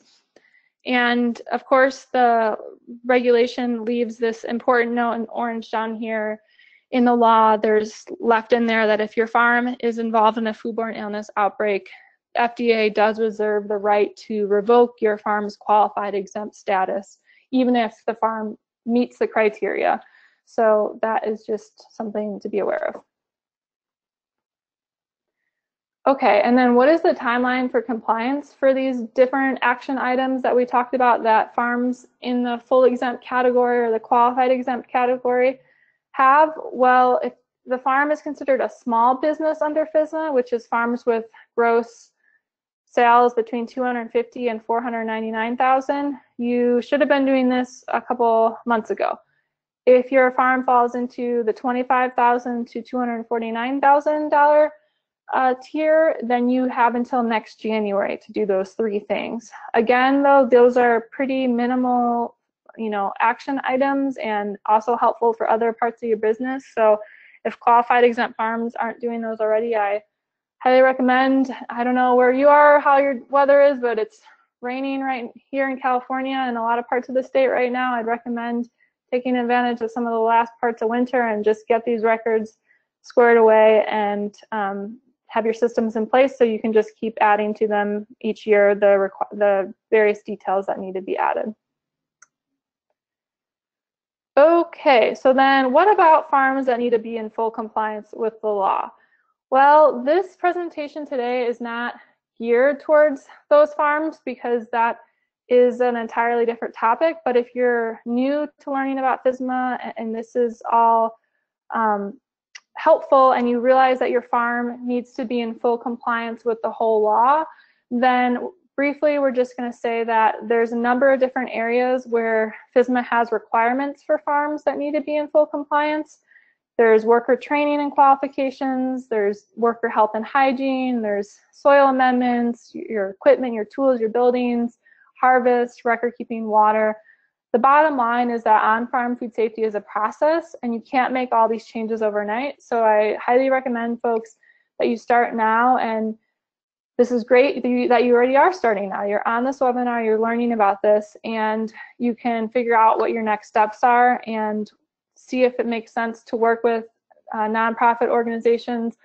And of course, the regulation leaves this important note in orange down here. In the law, there's left in there that if your farm is involved in a foodborne illness outbreak, FDA does reserve the right to revoke your farm's qualified exempt status, even if the farm meets the criteria. So that is just something to be aware of. Okay, and then what is the timeline for compliance for these different action items that we talked about that farms in the full exempt category or the qualified exempt category have? Well, if the farm is considered a small business under FSMA, which is farms with gross sales between $250,000 and $499,000, you should have been doing this a couple months ago. If your farm falls into the $25,000 to $249,000 tier, then you have until next January to do those three things. Again, though, those are pretty minimal, action items, and also helpful for other parts of your business. So if qualified exempt farms aren't doing those already, I highly recommend. I don't know where you are, how your weather is, but it's raining right here in California and a lot of parts of the state right now. I'd recommend taking advantage of some of the last parts of winter and just get these records squared away and have your systems in place so you can just keep adding to them each year the various details that need to be added. Okay, so then what about farms that need to be in full compliance with the law? Well, this presentation today is not geared towards those farms because that is an entirely different topic. But if you're new to learning about FSMA and this is all helpful and you realize that your farm needs to be in full compliance with the whole law, then briefly we're just going to say that there's a number of different areas where FSMA has requirements for farms that need to be in full compliance. There's worker training and qualifications, there's worker health and hygiene, there's soil amendments, your equipment, your tools, your buildings, harvest, record keeping, water. The bottom line is that on-farm food safety is a process, and you can't make all these changes overnight. So I highly recommend folks that you start now, and this is great that you already are starting now. You're on this webinar, you're learning about this, and you can figure out what your next steps are and see if it makes sense to work with nonprofit organizations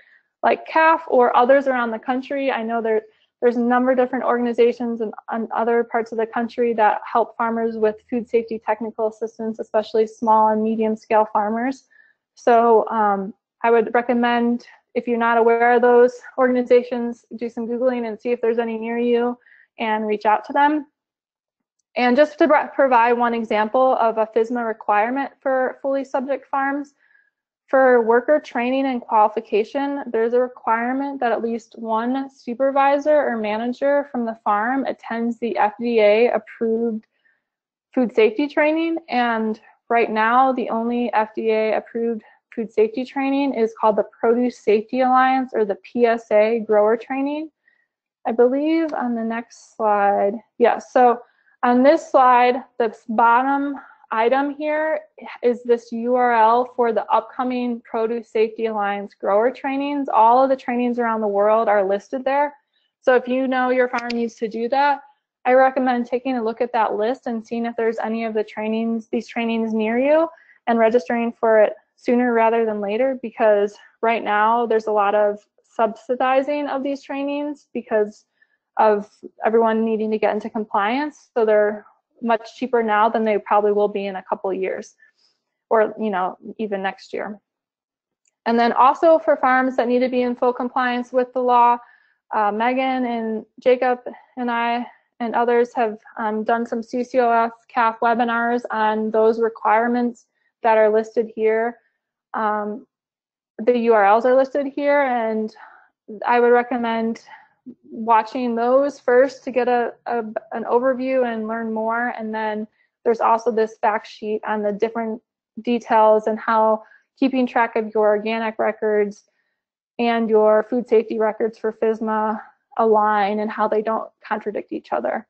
like CAFF or others around the country. I know there's a number of different organizations in other parts of the country that help farmers with food safety technical assistance, especially small and medium scale farmers. So I would recommend, if you're not aware of those organizations, do some Googling and see if there's any near you and reach out to them. And just to provide one example of a FSMA requirement for fully subject farms, for worker training and qualification, there's a requirement that at least one supervisor or manager from the farm attends the FDA approved food safety training. And right now, the only FDA approved food safety training is called the Produce Safety Alliance, or the PSA grower training. I believe on the next slide. Yeah, so on this slide, the bottom item here is this URL for the upcoming Produce Safety Alliance grower trainings. All of the trainings around the world are listed there. So if you know your farm needs to do that, I recommend taking a look at that list and seeing if there's any of the these trainings near you, and registering for it sooner rather than later, because right now there's a lot of subsidizing of these trainings because of everyone needing to get into compliance. So they're much cheaper now than they probably will be in a couple of years, or even next year. And then also for farms that need to be in full compliance with the law, Megan and Jacob and I and others have done some CCOF CAFF webinars on those requirements that are listed here. The URLs are listed here, and I would recommend watching those first to get an overview and learn more. And then there's also this fact sheet on the different details and how keeping track of your organic records and your food safety records for FSMA align and how they don't contradict each other.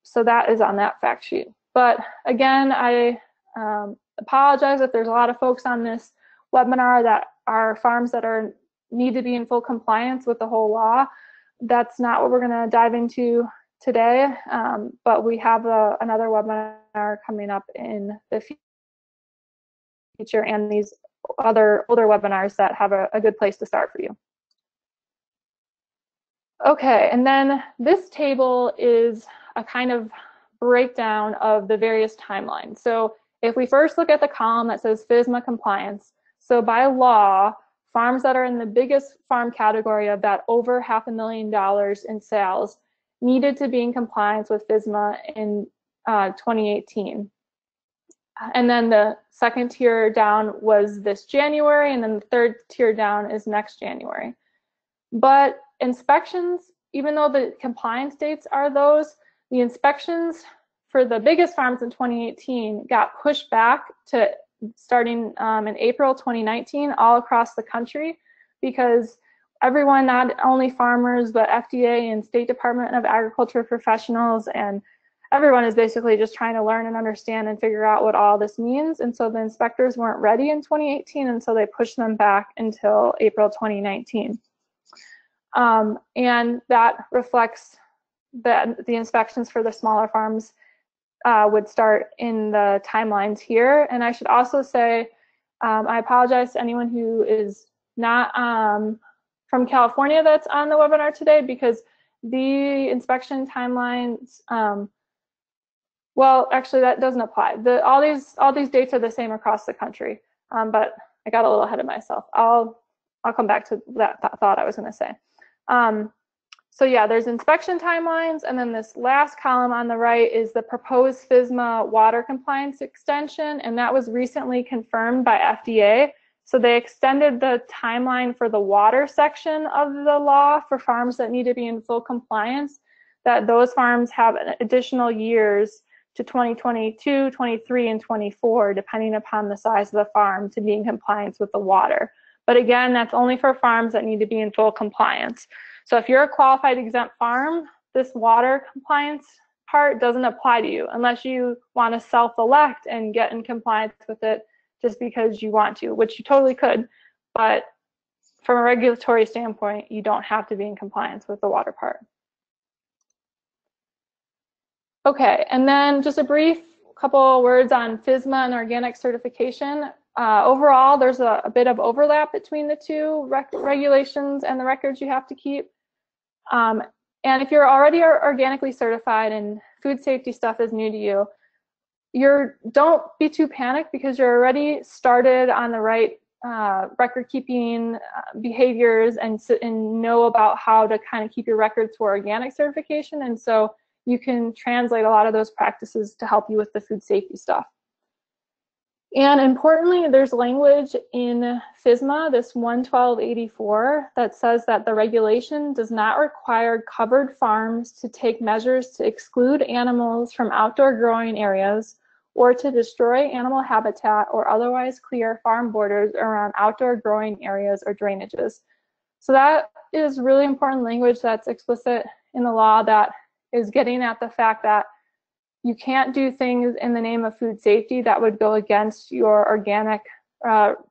So that is on that fact sheet. But again, I apologize if there's a lot of folks on this webinar that are farms that need to be in full compliance with the whole law. That's not what we're going to dive into today, but we have another webinar coming up in the future, and these other older webinars that have a good place to start for you. Okay, and then this table is a kind of breakdown of the various timelines. So if we first look at the column that says FSMA compliance, so by law, farms that are in the biggest farm category of that over $500,000 in sales needed to be in compliance with FSMA in 2018. And then the second tier down was this January, and then the third tier down is next January. But inspections, even though the compliance dates are those, the inspections for the biggest farms in 2018 got pushed back to starting in April 2019 all across the country, because everyone, not only farmers, but FDA and State Department of Agriculture professionals, and everyone is basically just trying to learn and understand and figure out what all this means. And so the inspectors weren't ready in 2018, and so they pushed them back until April 2019. And that reflects that the inspections for the smaller farms would start in the timelines here. And I should also say, I apologize to anyone who is not from California that's on the webinar today, because the inspection timelines, well, actually that doesn't apply. All these dates are the same across the country, but I got a little ahead of myself. I'll come back to that thought I was going to say. So yeah, there's inspection timelines, and then this last column on the right is the proposed FSMA water compliance extension, and that was recently confirmed by FDA. So they extended the timeline for the water section of the law for farms that need to be in full compliance, that those farms have additional years to 2022, 23, and 24, depending upon the size of the farm, to be in compliance with the water. But again, that's only for farms that need to be in full compliance. So if you're a qualified exempt farm, this water compliance part doesn't apply to you unless you want to self-elect and get in compliance with it just because you want to, which you totally could. But from a regulatory standpoint, you don't have to be in compliance with the water part. Okay, and then just a brief couple words on FSMA and organic certification. Overall, there's a bit of overlap between the two regulations and the records you have to keep. And if you're already organically certified and food safety stuff is new to you, don't be too panicked because you're already started on the right record keeping behaviors and know about how to kind of keep your records for organic certification. And so you can translate a lot of those practices to help you with the food safety stuff. And importantly, there's language in FSMA, this 11284, that says that the regulation does not require covered farms to take measures to exclude animals from outdoor growing areas or to destroy animal habitat or otherwise clear farm borders around outdoor growing areas or drainages. So that is really important language that's explicit in the law that is getting at the fact that you can't do things in the name of food safety that would go against your organic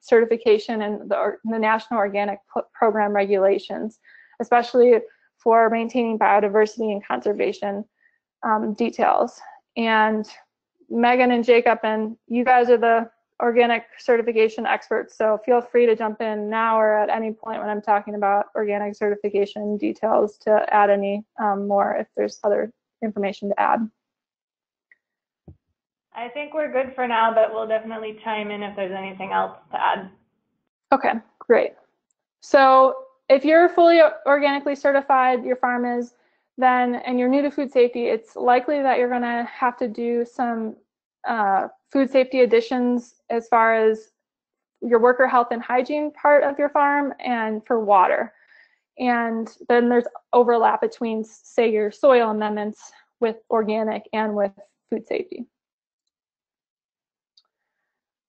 certification and the National Organic Program regulations, especially for maintaining biodiversity and conservation details. And Megan and Jacob, and you guys are the organic certification experts, so feel free to jump in now or at any point when I'm talking about organic certification details to add any more if there's other information to add. I think we're good for now, but we'll definitely chime in if there's anything else to add. Okay, great. So if you're fully organically certified, your farm is, then, and you're new to food safety, it's likely that you're going to have to do some food safety additions as far as your worker health and hygiene part of your farm and for water. And then there's overlap between, say, your soil amendments with organic and with food safety.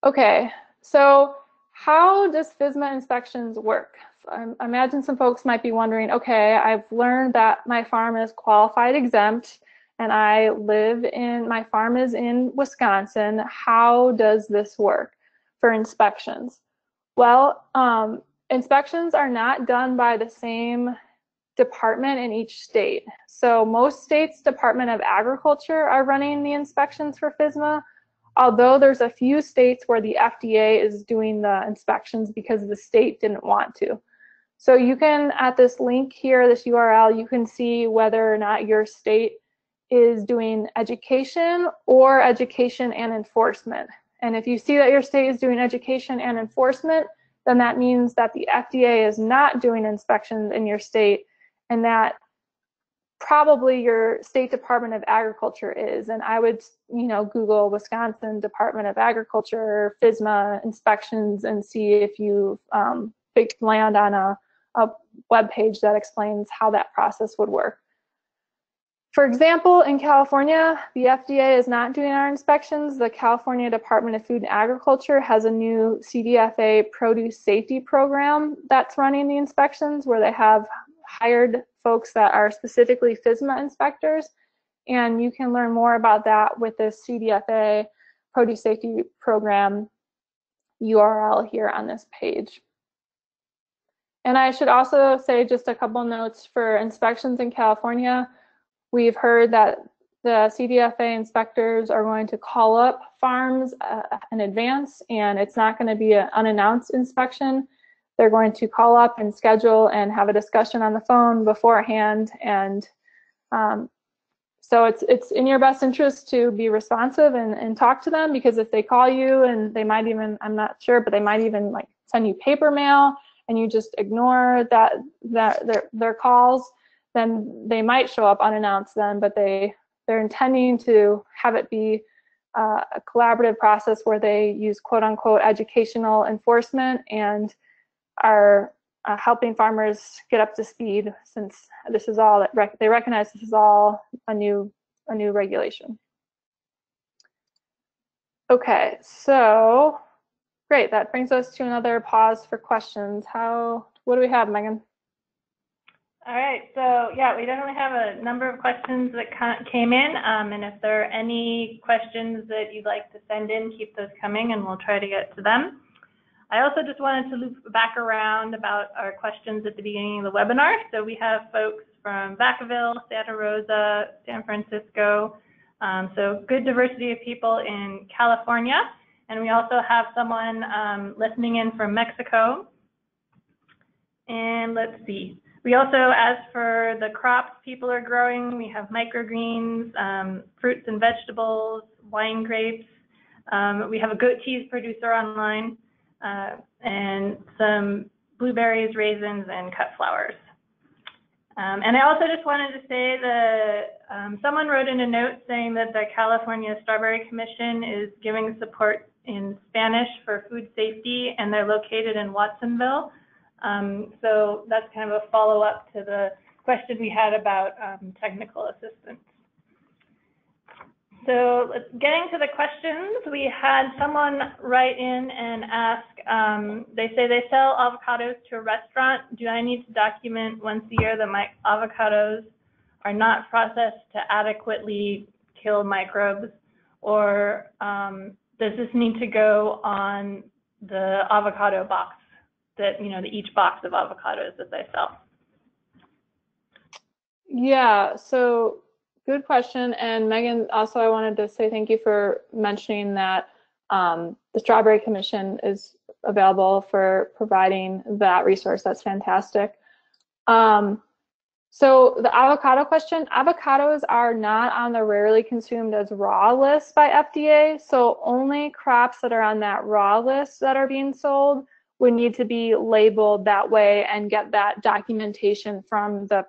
Okay, so how does FSMA inspections work? I imagine some folks might be wondering, okay, I've learned that my farm is qualified exempt and my farm is in Wisconsin. How does this work for inspections? Well, inspections are not done by the same department in each state. So most states' Department of Agriculture are running the inspections for FSMA, although there's a few states where the FDA is doing the inspections because the state didn't want to. So you can, at this link here, this URL, you can see whether or not your state is doing education or education and enforcement. And if you see that your state is doing education and enforcement, then that means that the FDA is not doing inspections in your state, and that probably your state Department of Agriculture is. And I would, Google Wisconsin Department of Agriculture, FSMA inspections, and see if you land on a web page that explains how that process would work. For example, in California, the FDA is not doing our inspections. The California Department of Food and Agriculture has a new CDFA produce safety program that's running the inspections, where they have hired folks that are specifically FSMA inspectors. And you can learn more about that with this CDFA produce safety program URL here on this page. And I should also say just a couple notes for inspections in California. We've heard that the CDFA inspectors are going to call up farms in advance, and it's not going to be an unannounced inspection. They're going to call up and schedule and have a discussion on the phone beforehand. And so it's in your best interest to be responsive and talk to them, because if they call you and they might even, I'm not sure, but they might even like send you paper mail and you just ignore their calls, then they might show up unannounced then, but they're intending to have it be a collaborative process where they use quote unquote educational enforcement and are helping farmers get up to speed, since this is all that they recognize this is all a new regulation. Okay, so great, that brings us to another pause for questions. What do we have, Megan? All right, so yeah, we definitely have a number of questions that came in, and if there are any questions that you'd like to send in, keep those coming and we'll try to get to them. I also just wanted to loop back around about our questions at the beginning of the webinar. So we have folks from Vacaville, Santa Rosa, San Francisco, so good diversity of people in California. And we also have someone listening in from Mexico. And let's see. We also, as for the crops people are growing, we have microgreens, fruits and vegetables, wine grapes. We have a goat cheese producer online, and some blueberries, raisins, and cut flowers. And I also just wanted to say that someone wrote in a note saying that the California Strawberry Commission is giving support in Spanish for food safety, and they're located in Watsonville. So that's kind of a follow-up to the question we had about technical assistance. So getting to the questions, we had someone write in and ask, they say they sell avocados to a restaurant. Do I need to document once a year that my avocados are not processed to adequately kill microbes? Or does this need to go on the avocado box? That, each box of avocados that they sell? Yeah, so good question. And Megan, also I wanted to say thank you for mentioning that the Strawberry Commission is available for providing that resource. That's fantastic. So the avocado question, avocados are not on the rarely consumed as raw list by FDA. So only crops that are on that raw list that are being sold would need to be labeled that way and get that documentation from the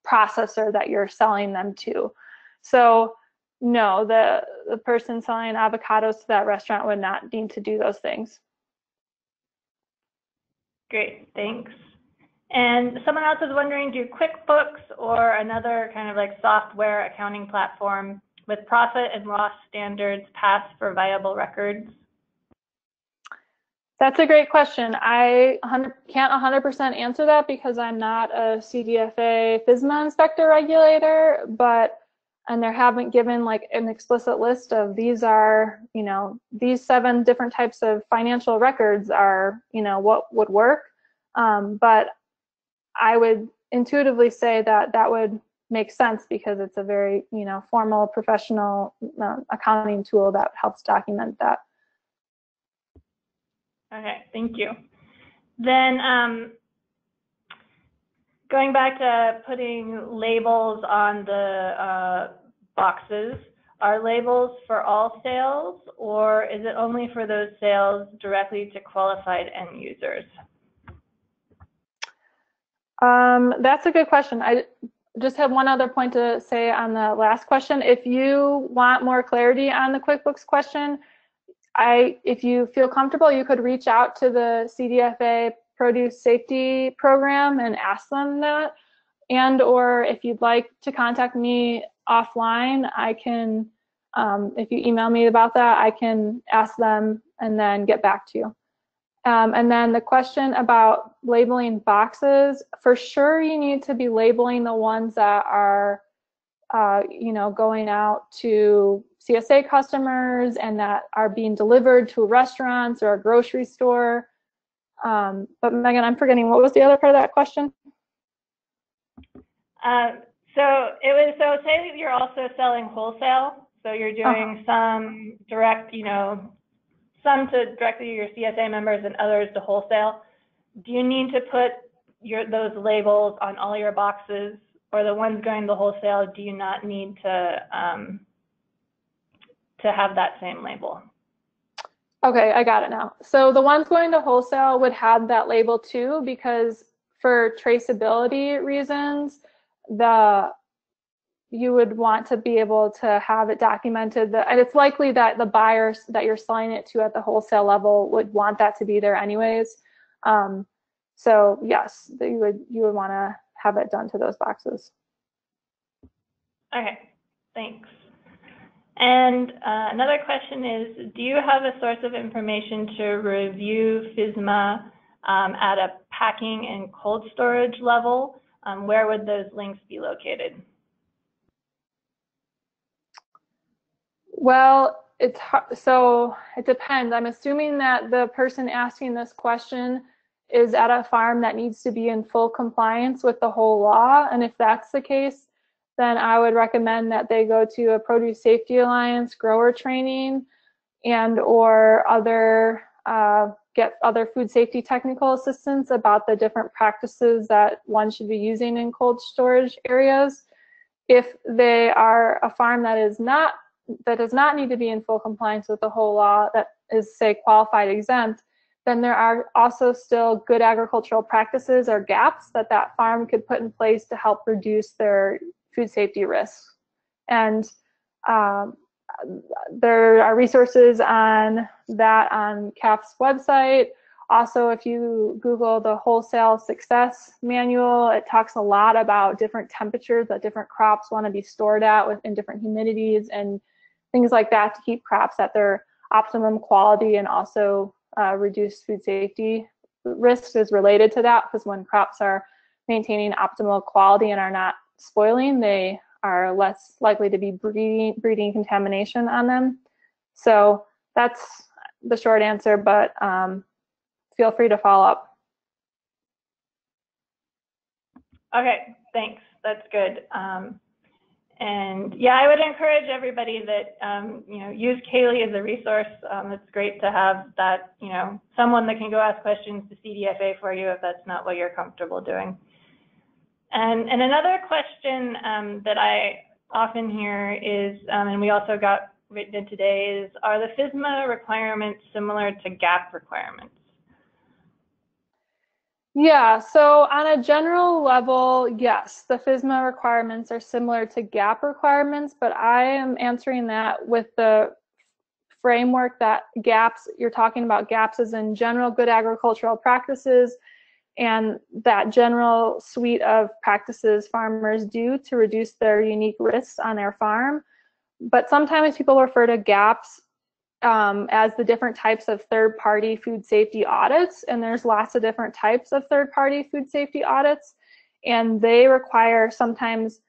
processor that you're selling them to. So no, the person selling avocados to that restaurant would not need to do those things. Great, thanks. And someone else is wondering, do QuickBooks or another kind of like software accounting platform with profit and loss standards pass for viable records? That's a great question. I can't 100% answer that because I'm not a CDFA FSMA inspector regulator, and they haven't given like an explicit list of these are, these 7 different types of financial records are, what would work. But I would intuitively say that that would make sense because it's a very, formal professional accounting tool that helps document that. Okay, thank you. Then going back to putting labels on the boxes, are labels for all sales, or is it only for those sales directly to qualified end users? That's a good question. I just have one other point to say on the last question. If you want more clarity on the QuickBooks question, if you feel comfortable, you could reach out to the CDFA Produce Safety Program and ask them that. And or if you'd like to contact me offline, I can, if you email me about that, I can ask them and then get back to you. And then the question about labeling boxes, for sure you need to be labeling the ones that are going out to CSA customers and that are being delivered to restaurants or a grocery store. But Megan, I'm forgetting, what was the other part of that question? So say that you're also selling wholesale. So you're doing some direct, some to directly to your CSA members and others to wholesale. Do you need to put those labels on all your boxes? Or the ones going to wholesale, do you not need to have that same label? Okay, I got it now. So the ones going to wholesale would have that label too, because for traceability reasons, you would want to be able to have it documented. And it's likely that the buyers that you're selling it to at the wholesale level would want that to be there anyways. So yes, you would want to have it done to those boxes. Okay, thanks. And another question is, do you have a source of information to review FSMA at a packing and cold storage level where would those links be located? Well, so it depends. I'm assuming that the person asking this question is at a farm that needs to be in full compliance with the whole law. And if that's the case, then I would recommend that they go to a Produce Safety Alliance grower training and or get other food safety technical assistance about the different practices that one should be using in cold storage areas. If they are a farm that does not need to be in full compliance with the whole law, that is, say, qualified exempt, then there are also still good agricultural practices or gaps that that farm could put in place to help reduce their food safety risks. And there are resources on that on CAFF's website. Also, if you Google the Wholesale Success Manual, it talks a lot about different temperatures that different crops want to be stored at in different humidities and things like that to keep crops at their optimum quality, and also reduce food safety risks is related to that, because when crops are maintaining optimal quality and are not spoiling, they are less likely to be breeding contamination on them. So that's the short answer, but feel free to follow up. Okay, thanks. That's good. And yeah, I would encourage everybody that use Kaylee as a resource. It's great to have that, someone that can go ask questions to CDFA for you if that's not what you're comfortable doing. And another question that I often hear is, and we also got written in today, is, are the FSMA requirements similar to GAP requirements? Yeah, so on a general level, yes, the FSMA requirements are similar to GAP requirements, but I am answering that with the framework that GAPs, you're talking about GAPs as in general good agricultural practices, and that general suite of practices farmers do to reduce their unique risks on their farm. But sometimes people refer to GAPs as the different types of third-party food safety audits, and there's lots of different types of third-party food safety audits, and they require sometimes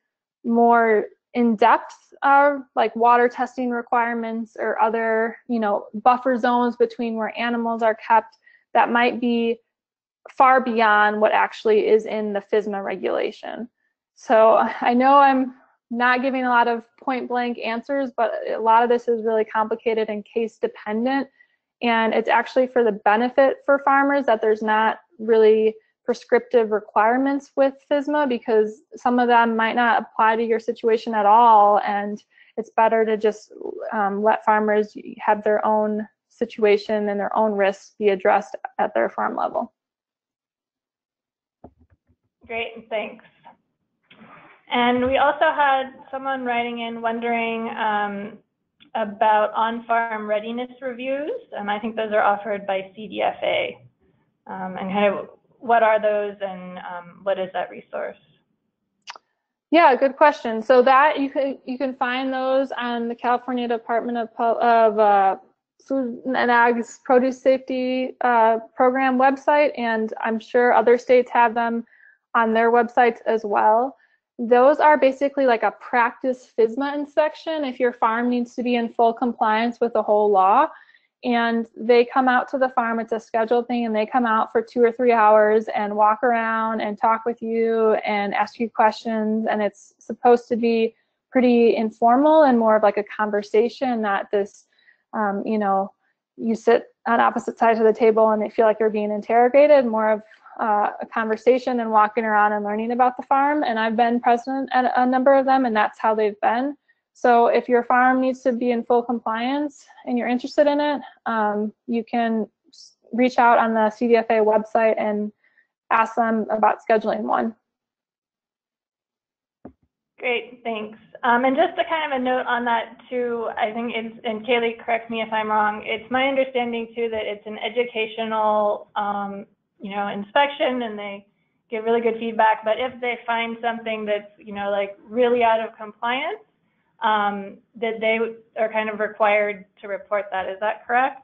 more in-depth like water testing requirements or other buffer zones between where animals are kept that might be far beyond what actually is in the FSMA regulation. So I know I'm not giving a lot of point blank answers, but a lot of this is really complicated and case dependent. And it's actually for the benefit for farmers that there's not really prescriptive requirements with FSMA, because some of them might not apply to your situation at all. And it's better to just let farmers have their own situation and their own risks be addressed at their farm level. Great, thanks. And we also had someone writing in wondering about on-farm readiness reviews, and I think those are offered by CDFA. And kind of what are those, and what is that resource? Yeah, good question. So that you can find those on the California Department of Food and Ag's Produce Safety Program website, and I'm sure other states have them on their websites as well. Those are basically like a practice FSMA inspection if your farm needs to be in full compliance with the whole law. And they come out to the farm, it's a scheduled thing, and they come out for 2 or 3 hours and walk around and talk with you and ask you questions. And it's supposed to be pretty informal and more of like a conversation, not this, you sit on opposite sides of the table and they feel like you're being interrogated, more of a conversation and walking around and learning about the farm. And I've been present at a number of them, and that's how they've been. So if your farm needs to be in full compliance and you're interested in it, you can reach out on the CDFA website and ask them about scheduling one. Great, thanks. And just a kind of a note on that too, I think it's, and Kaylee, correct me if I'm wrong, it's my understanding too that it's an educational inspection, and they give really good feedback. But if they find something that's, like really out of compliance, that they are kind of required to report that. Is that correct?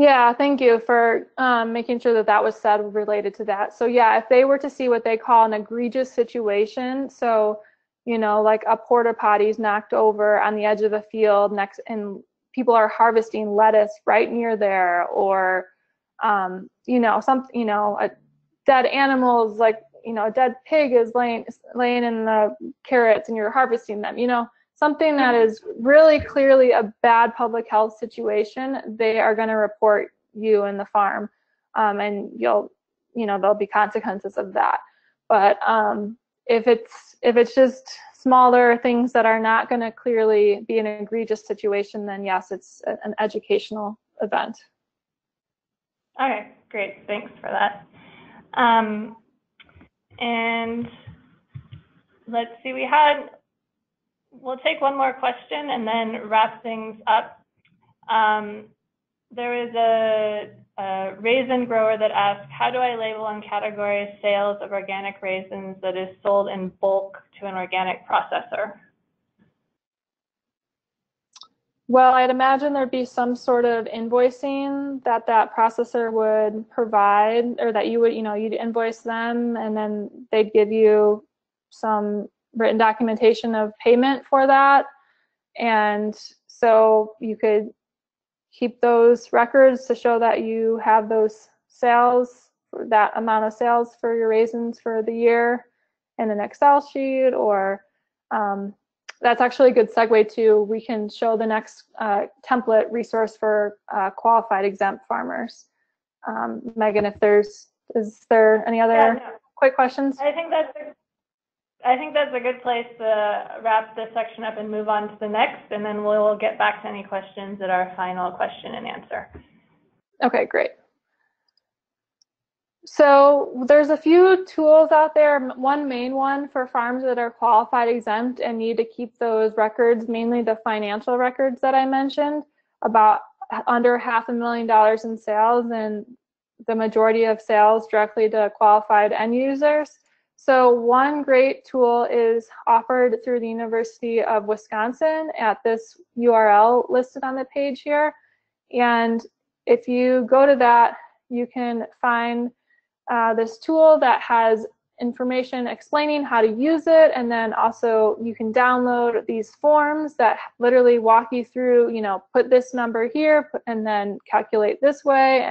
Yeah, thank you for making sure that that was said related to that. So yeah, if they were to see what they call an egregious situation, so like a porta potty's knocked over on the edge of the field next, and people are harvesting lettuce right near there, or a dead animals, like a dead pig is laying in the carrots and you're harvesting them, something that is really clearly a bad public health situation, they are going to report you and the farm, and there'll be consequences of that. But if it's just smaller things that are not going to clearly be an egregious situation, then yes, it's an educational event. Okay, great. Thanks for that. And let's see, we'll take one more question and then wrap things up. There is a raisin grower that asked, how do I label and categorize sales of organic raisins that is sold in bulk to an organic processor? Well, I'd imagine there'd be some sort of invoicing that processor would provide, or that you'd invoice them, and then they'd give you some written documentation of payment for that. And so you could keep those records to show that you have those sales, that amount of sales for your raisins for the year, in an Excel sheet, or that's actually a good segue to, we can show the next template resource for qualified exempt farmers. Megan, is there any other quick questions? I think that's a good place to wrap this section up and move on to the next, and then we'll get back to any questions at our final question and answer. Okay, great. So there's a few tools out there. One main one for farms that are qualified exempt and need to keep those records, mainly the financial records that I mentioned, about under $500,000 in sales, and the majority of sales directly to qualified end users. So one great tool is offered through the University of Wisconsin at this URL listed on the page here. And if you go to that, you can find this tool that has information explaining how to use it, and then also you can download these forms that literally walk you through, put this number here and then calculate this way,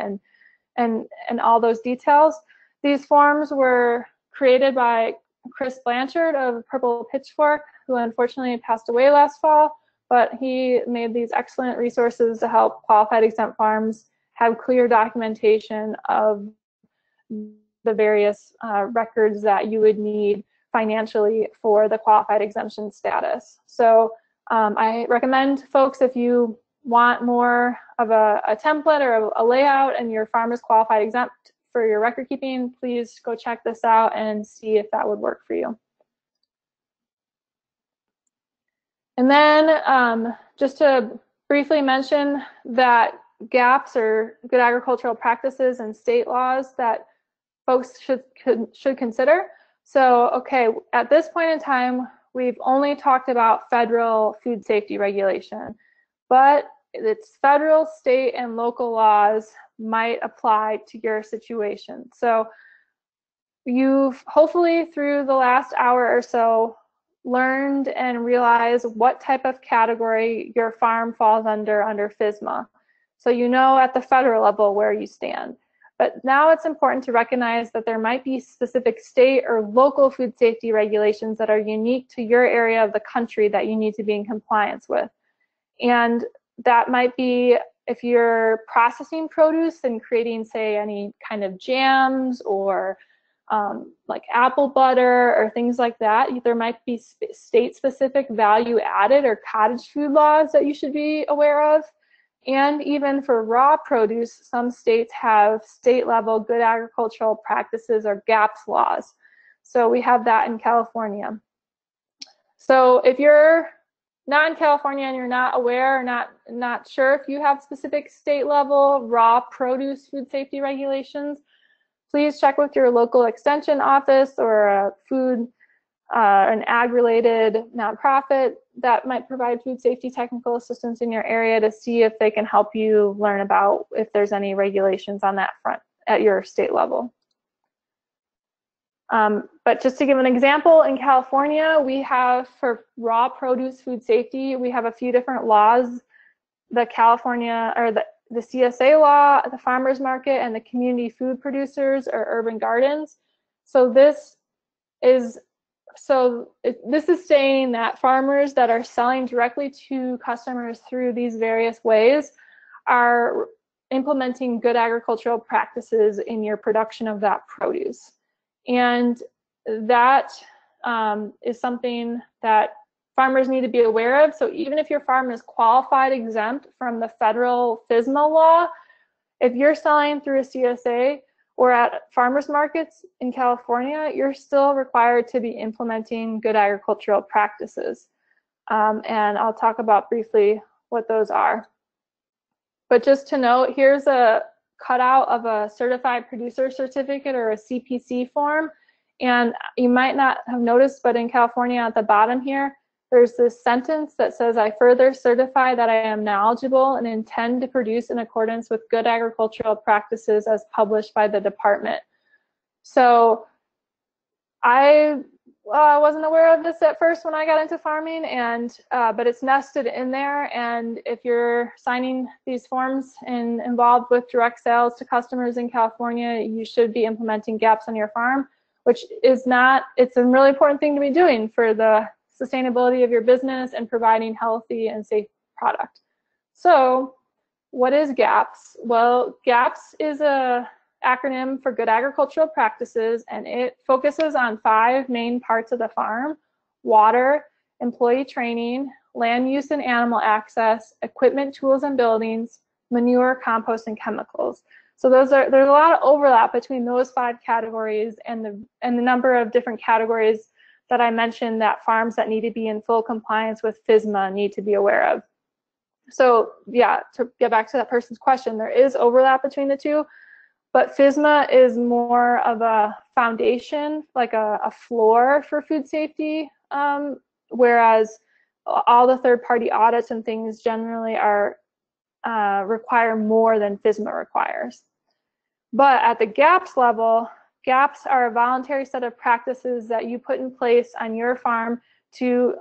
and all those details. These forms were created by Chris Blanchard of Purple Pitchfork, who unfortunately passed away last fall, but he made these excellent resources to help qualified exempt farms have clear documentation of the various records that you would need financially for the qualified exemption status. So I recommend folks, if you want more of a template or a layout and your farm is qualified exempt for your record keeping, please go check this out and see if that would work for you. And then just to briefly mention that gaps, or good agricultural practices, and state laws that folks should consider. So, okay, at this point in time, we've only talked about federal food safety regulation, but it's federal, state, and local laws might apply to your situation. So you've hopefully through the last hour or so learned and realized what type of category your farm falls under FSMA. So at the federal level where you stand. But now it's important to recognize that there might be specific state or local food safety regulations that are unique to your area of the country that you need to be in compliance with. And that might be if you're processing produce and creating, say, any kind of jams or like apple butter or things like that, there might be state-specific value-added or cottage food laws that you should be aware of. And even for raw produce, some states have state-level good agricultural practices or GAPS laws. So we have that in California. So if you're not in California and you're not aware or not sure if you have specific state-level raw produce food safety regulations, please check with your local extension office or a food, an ag-related nonprofit that might provide food safety technical assistance in your area to see if they can help you learn about if there's any regulations on that front at your state level. But just to give an example, in California, we have, for raw produce food safety, we have a few different laws. The California, or the CSA law, the farmers market, and the community food producers or urban gardens. So this is saying that farmers that are selling directly to customers through these various ways are implementing good agricultural practices in your production of that produce. And that is something that farmers need to be aware of. So even if your farm is qualified exempt from the federal FSMA law, if you're selling through a CSA or at farmers markets in California, you're still required to be implementing good agricultural practices. And I'll talk about briefly what those are. But just to note, here's a cutout of a certified producer certificate or a CPC form. And you might not have noticed, but in California at the bottom here, there's this sentence that says, I further certify that I am knowledgeable and intend to produce in accordance with good agricultural practices as published by the department. So I wasn't aware of this at first when I got into farming, and but it's nested in there. And if you're signing these forms and involved with direct sales to customers in California, you should be implementing GAPs on your farm, which is not, it's a really important thing to be doing for the sustainability of your business and providing healthy and safe product. So what is GAPS? Well, GAPS is a acronym for Good Agricultural Practices, and it focuses on 5 main parts of the farm: water, employee training, land use and animal access, equipment, tools and buildings, manure, compost, and chemicals. So there's a lot of overlap between those 5 categories and the number of different categories that I mentioned that farms that need to be in full compliance with FSMA need to be aware of. So yeah, to get back to that person's question, there is overlap between the two, but FSMA is more of a foundation, like a floor for food safety, whereas all the third-party audits and things generally are require more than FSMA requires. But at the GAPS level, GAPs are a voluntary set of practices that you put in place on your farm to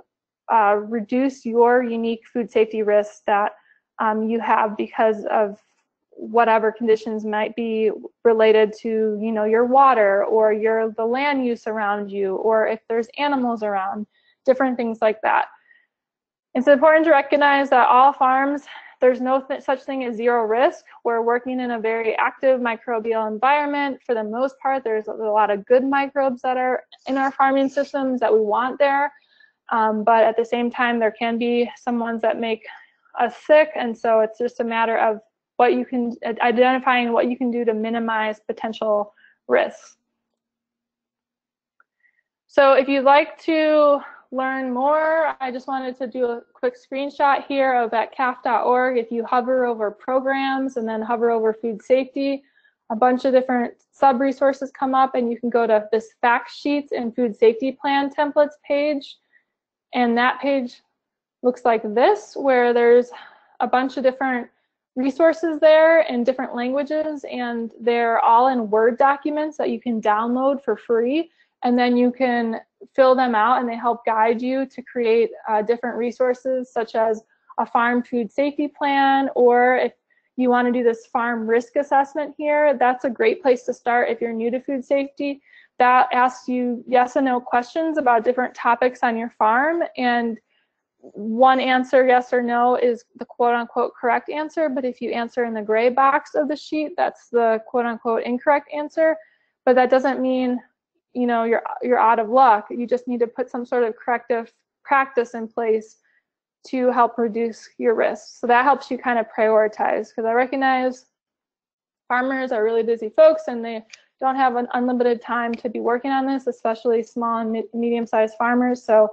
reduce your unique food safety risks that you have because of whatever conditions might be related to, you know, your water or the land use around you, or if there's animals around, different things like that. It's important to recognize that all farms, there's no such thing as zero risk. We're working in a very active microbial environment. For the most part, there's a lot of good microbes that are in our farming systems that we want there. But at the same time, there can be some ones that make us sick. And so it's just a matter of identifying what you can do to minimize potential risks. So if you'd like to learn more, I just wanted to do a quick screenshot here of at CAFF.org. If you hover over programs and then hover over food safety, a bunch of different sub-resources come up, and you can go to this fact sheets and food safety plan templates page. And that page looks like this, where there's a bunch of different resources there in different languages, and they're all in Word documents that you can download for free. And then you can fill them out, and they help guide you to create different resources, such as a farm food safety plan, or if you want to do this farm risk assessment here, that's a great place to start if you're new to food safety. That asks you yes and no questions about different topics on your farm, and one answer, yes or no, is the quote-unquote correct answer, but if you answer in the gray box of the sheet, that's the quote-unquote incorrect answer. But that doesn't mean, you know, you're out of luck. You just need to put some sort of corrective practice in place to help reduce your risks. So that helps you kind of prioritize, because I recognize farmers are really busy folks and they don't have an unlimited time to be working on this, especially small and medium-sized farmers. So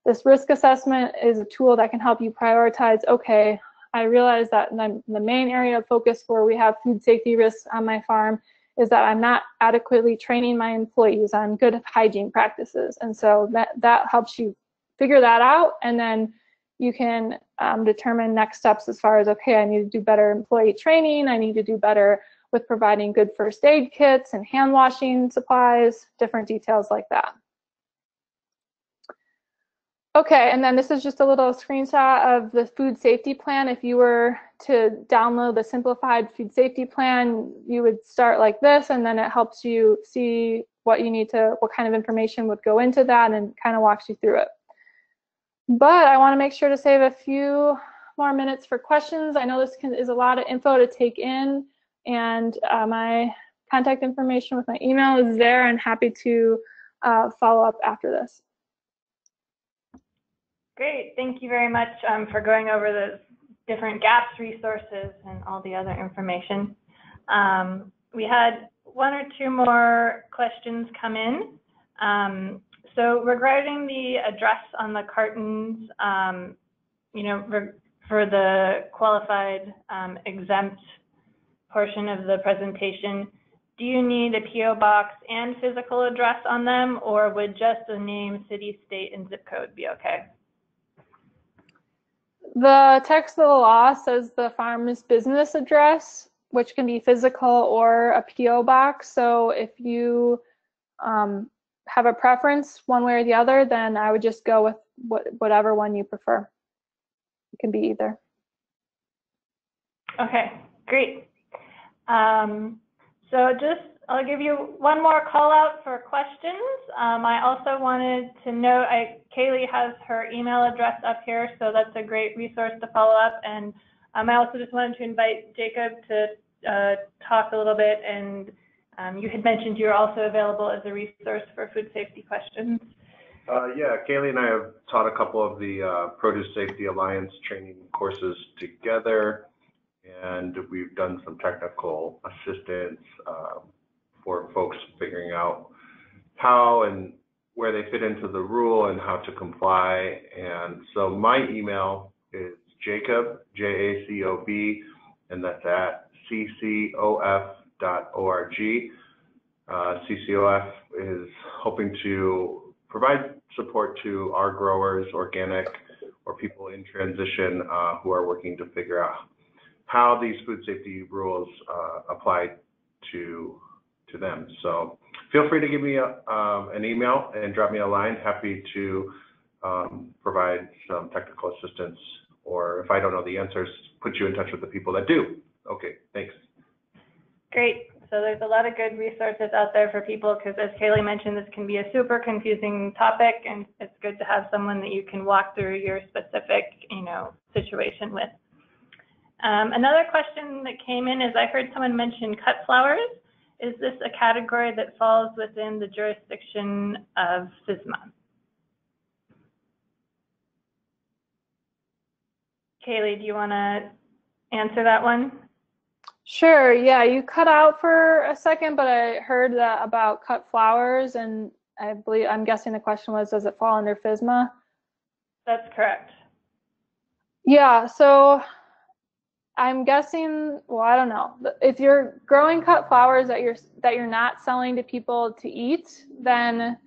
this risk assessment is a tool that can help you prioritize, okay, I realize that the main area of focus where we have food safety risks on my farm is that I'm not adequately training my employees on good hygiene practices. And so that helps you figure that out, and then You can determine next steps as far as, okay, I need to do better employee training, I need to do better with providing good first aid kits and hand washing supplies, different details like that. Okay, and then this is just a little screenshot of the food safety plan. If you were to download the simplified food safety plan, you would start like this, and then it helps you see what you need to, what kind of information would go into that, and kind of walks you through it. But I want to make sure to save a few more minutes for questions. I know this is a lot of info to take in, and my contact information with my email is there, and happy to follow up after this. Great, thank you very much for going over the different GAPS resources and all the other information. We had one or two more questions come in. So regarding the address on the cartons, you know, for the qualified exempt portion of the presentation, do you need a PO box and physical address on them, or would just the name, city, state, and zip code be okay? The text of the law says the farm's business address, which can be physical or a PO box. So if you have a preference one way or the other, then I would just go with whatever one you prefer. It can be either. Okay, great. So I'll give you one more call out for questions. I also wanted to note, Kaylee has her email address up here, so that's a great resource to follow up. And I also just wanted to invite Jacob to talk a little bit, and you had mentioned you're also available as a resource for food safety questions. Yeah, Kaylee and I have taught a couple of the Produce Safety Alliance training courses together, and we've done some technical assistance for folks figuring out how and where they fit into the rule and how to comply. And so my email is Jacob, J-A-C-O-B, and that's at CCOF.org. CCOF is hoping to provide support to our growers, organic, or people in transition who are working to figure out how these food safety rules apply to them. So feel free to give me an email and drop me a line. Happy to provide some technical assistance, or if I don't know the answers, put you in touch with the people that do. Okay, thanks. Great. So there's a lot of good resources out there for people, because as Kaylee mentioned, this can be a super confusing topic, and it's good to have someone that you can walk through your specific, you know, situation with. Another question that came in is, I heard someone mention cut flowers. Is this a category that falls within the jurisdiction of FSMA? Kaylee, do you want to answer that one? Sure, yeah, you cut out for a second, but I heard that about cut flowers, and I'm guessing the question was, does it fall under FSMA? That's correct. Yeah, so I'm guessing, well, I don't know. If you're growing cut flowers that you're not selling to people to eat, then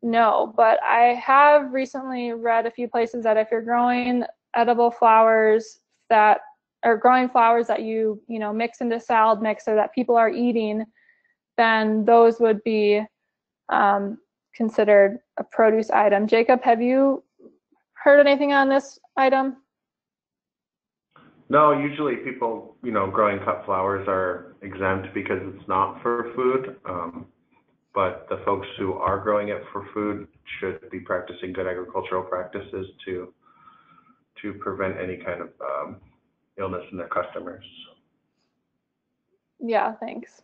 no. But I have recently read a few places that if you're growing edible flowers that are growing flowers that you mix into salad mix or that people are eating, then those would be considered a produce item. Jacob, have you heard anything on this item? No, usually people, growing cut flowers are exempt because it's not for food. But the folks who are growing it for food should be practicing good agricultural practices to prevent any kind of illness in their customers. Yeah, thanks.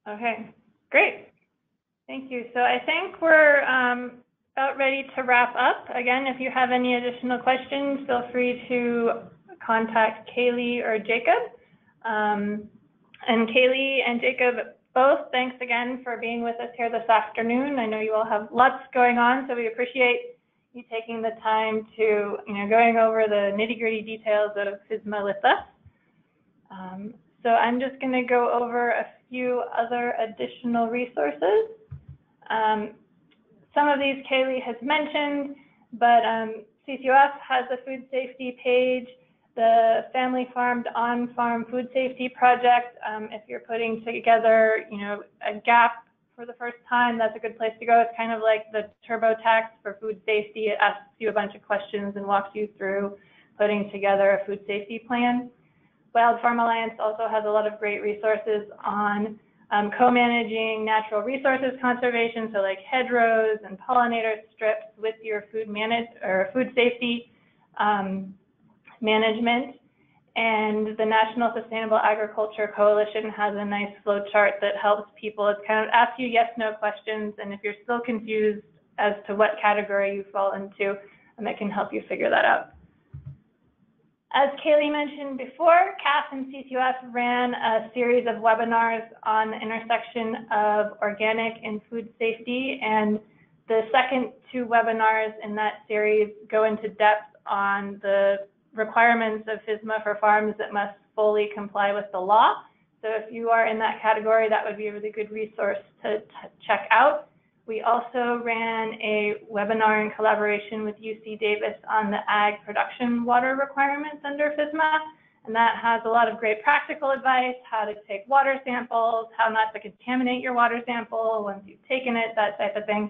Okay, great. Thank you. So I think we're about ready to wrap up. Again, if you have any additional questions, feel free to contact Kaylee or Jacob. And Kaylee and Jacob, both, thanks again for being with us here this afternoon. I know you all have lots going on, so we appreciate you taking the time to, going over the nitty-gritty details of FSMA with us. So I'm just going to go over a few other additional resources. Some of these Kaylee has mentioned. but CCOF has a food safety page. The Family Farmed On-Farm Food Safety Project, if you're putting together, a gap for the first time, that's a good place to go. It's kind of like the TurboTax for food safety. It asks you a bunch of questions and walks you through putting together a food safety plan. Wild Farm Alliance also has a lot of great resources on co-managing natural resources conservation, so like hedgerows and pollinator strips with your food safety management. And the National Sustainable Agriculture Coalition has a nice flow chart that helps people. It's kind of asks you yes/no questions, and if you're still confused as to what category you fall into, it can help you figure that out. As Kaylee mentioned before, CAFF and CCOF ran a series of webinars on the intersection of organic and food safety, and the second two webinars in that series go into depth on the requirements of FSMA for farms that must fully comply with the law. So if you are in that category, that would be a really good resource to check out. We also ran a webinar in collaboration with UC Davis on the ag production water requirements under FSMA, and that has a lot of great practical advice, how to take water samples, how not to contaminate your water sample once you've taken it, that type of thing.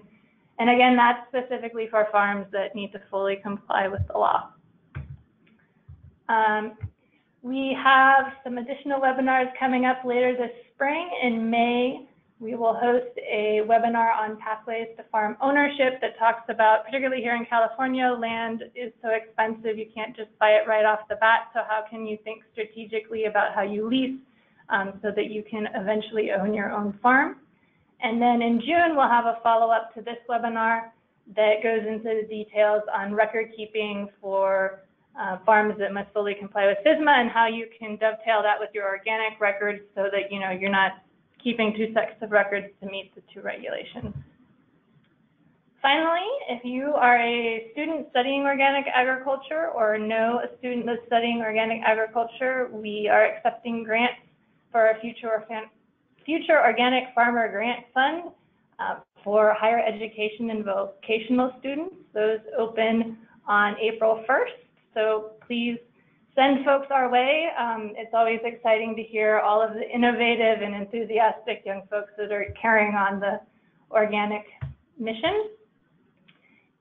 And again, that's specifically for farms that need to fully comply with the law. We have some additional webinars coming up later this spring. In May, we will host a webinar on pathways to farm ownership that talks about, particularly here in California, land is so expensive you can't just buy it right off the bat. So how can you think strategically about how you lease so that you can eventually own your own farm? And then in June, we'll have a follow-up to this webinar that goes into the details on record keeping for farms that must fully comply with FSMA and how you can dovetail that with your organic records so that you're not keeping two sets of records to meet the two regulations. Finally, if you are a student studying organic agriculture or know a student that's studying organic agriculture, we are accepting grants for a future organic farmer grant fund for higher education and vocational students. Those open on April 1st. So please send folks our way. It's always exciting to hear all of the innovative and enthusiastic young folks that are carrying on the organic mission.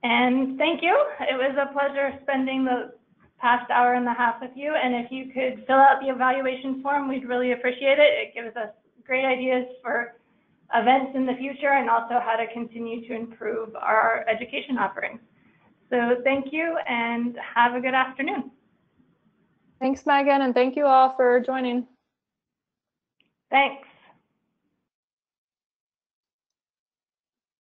And thank you. It was a pleasure spending the past hour and a half with you. And if you could fill out the evaluation form, we'd really appreciate it. It gives us great ideas for events in the future and also how to continue to improve our education offerings. So thank you and have a good afternoon. Thanks, Megan, and thank you all for joining. Thanks.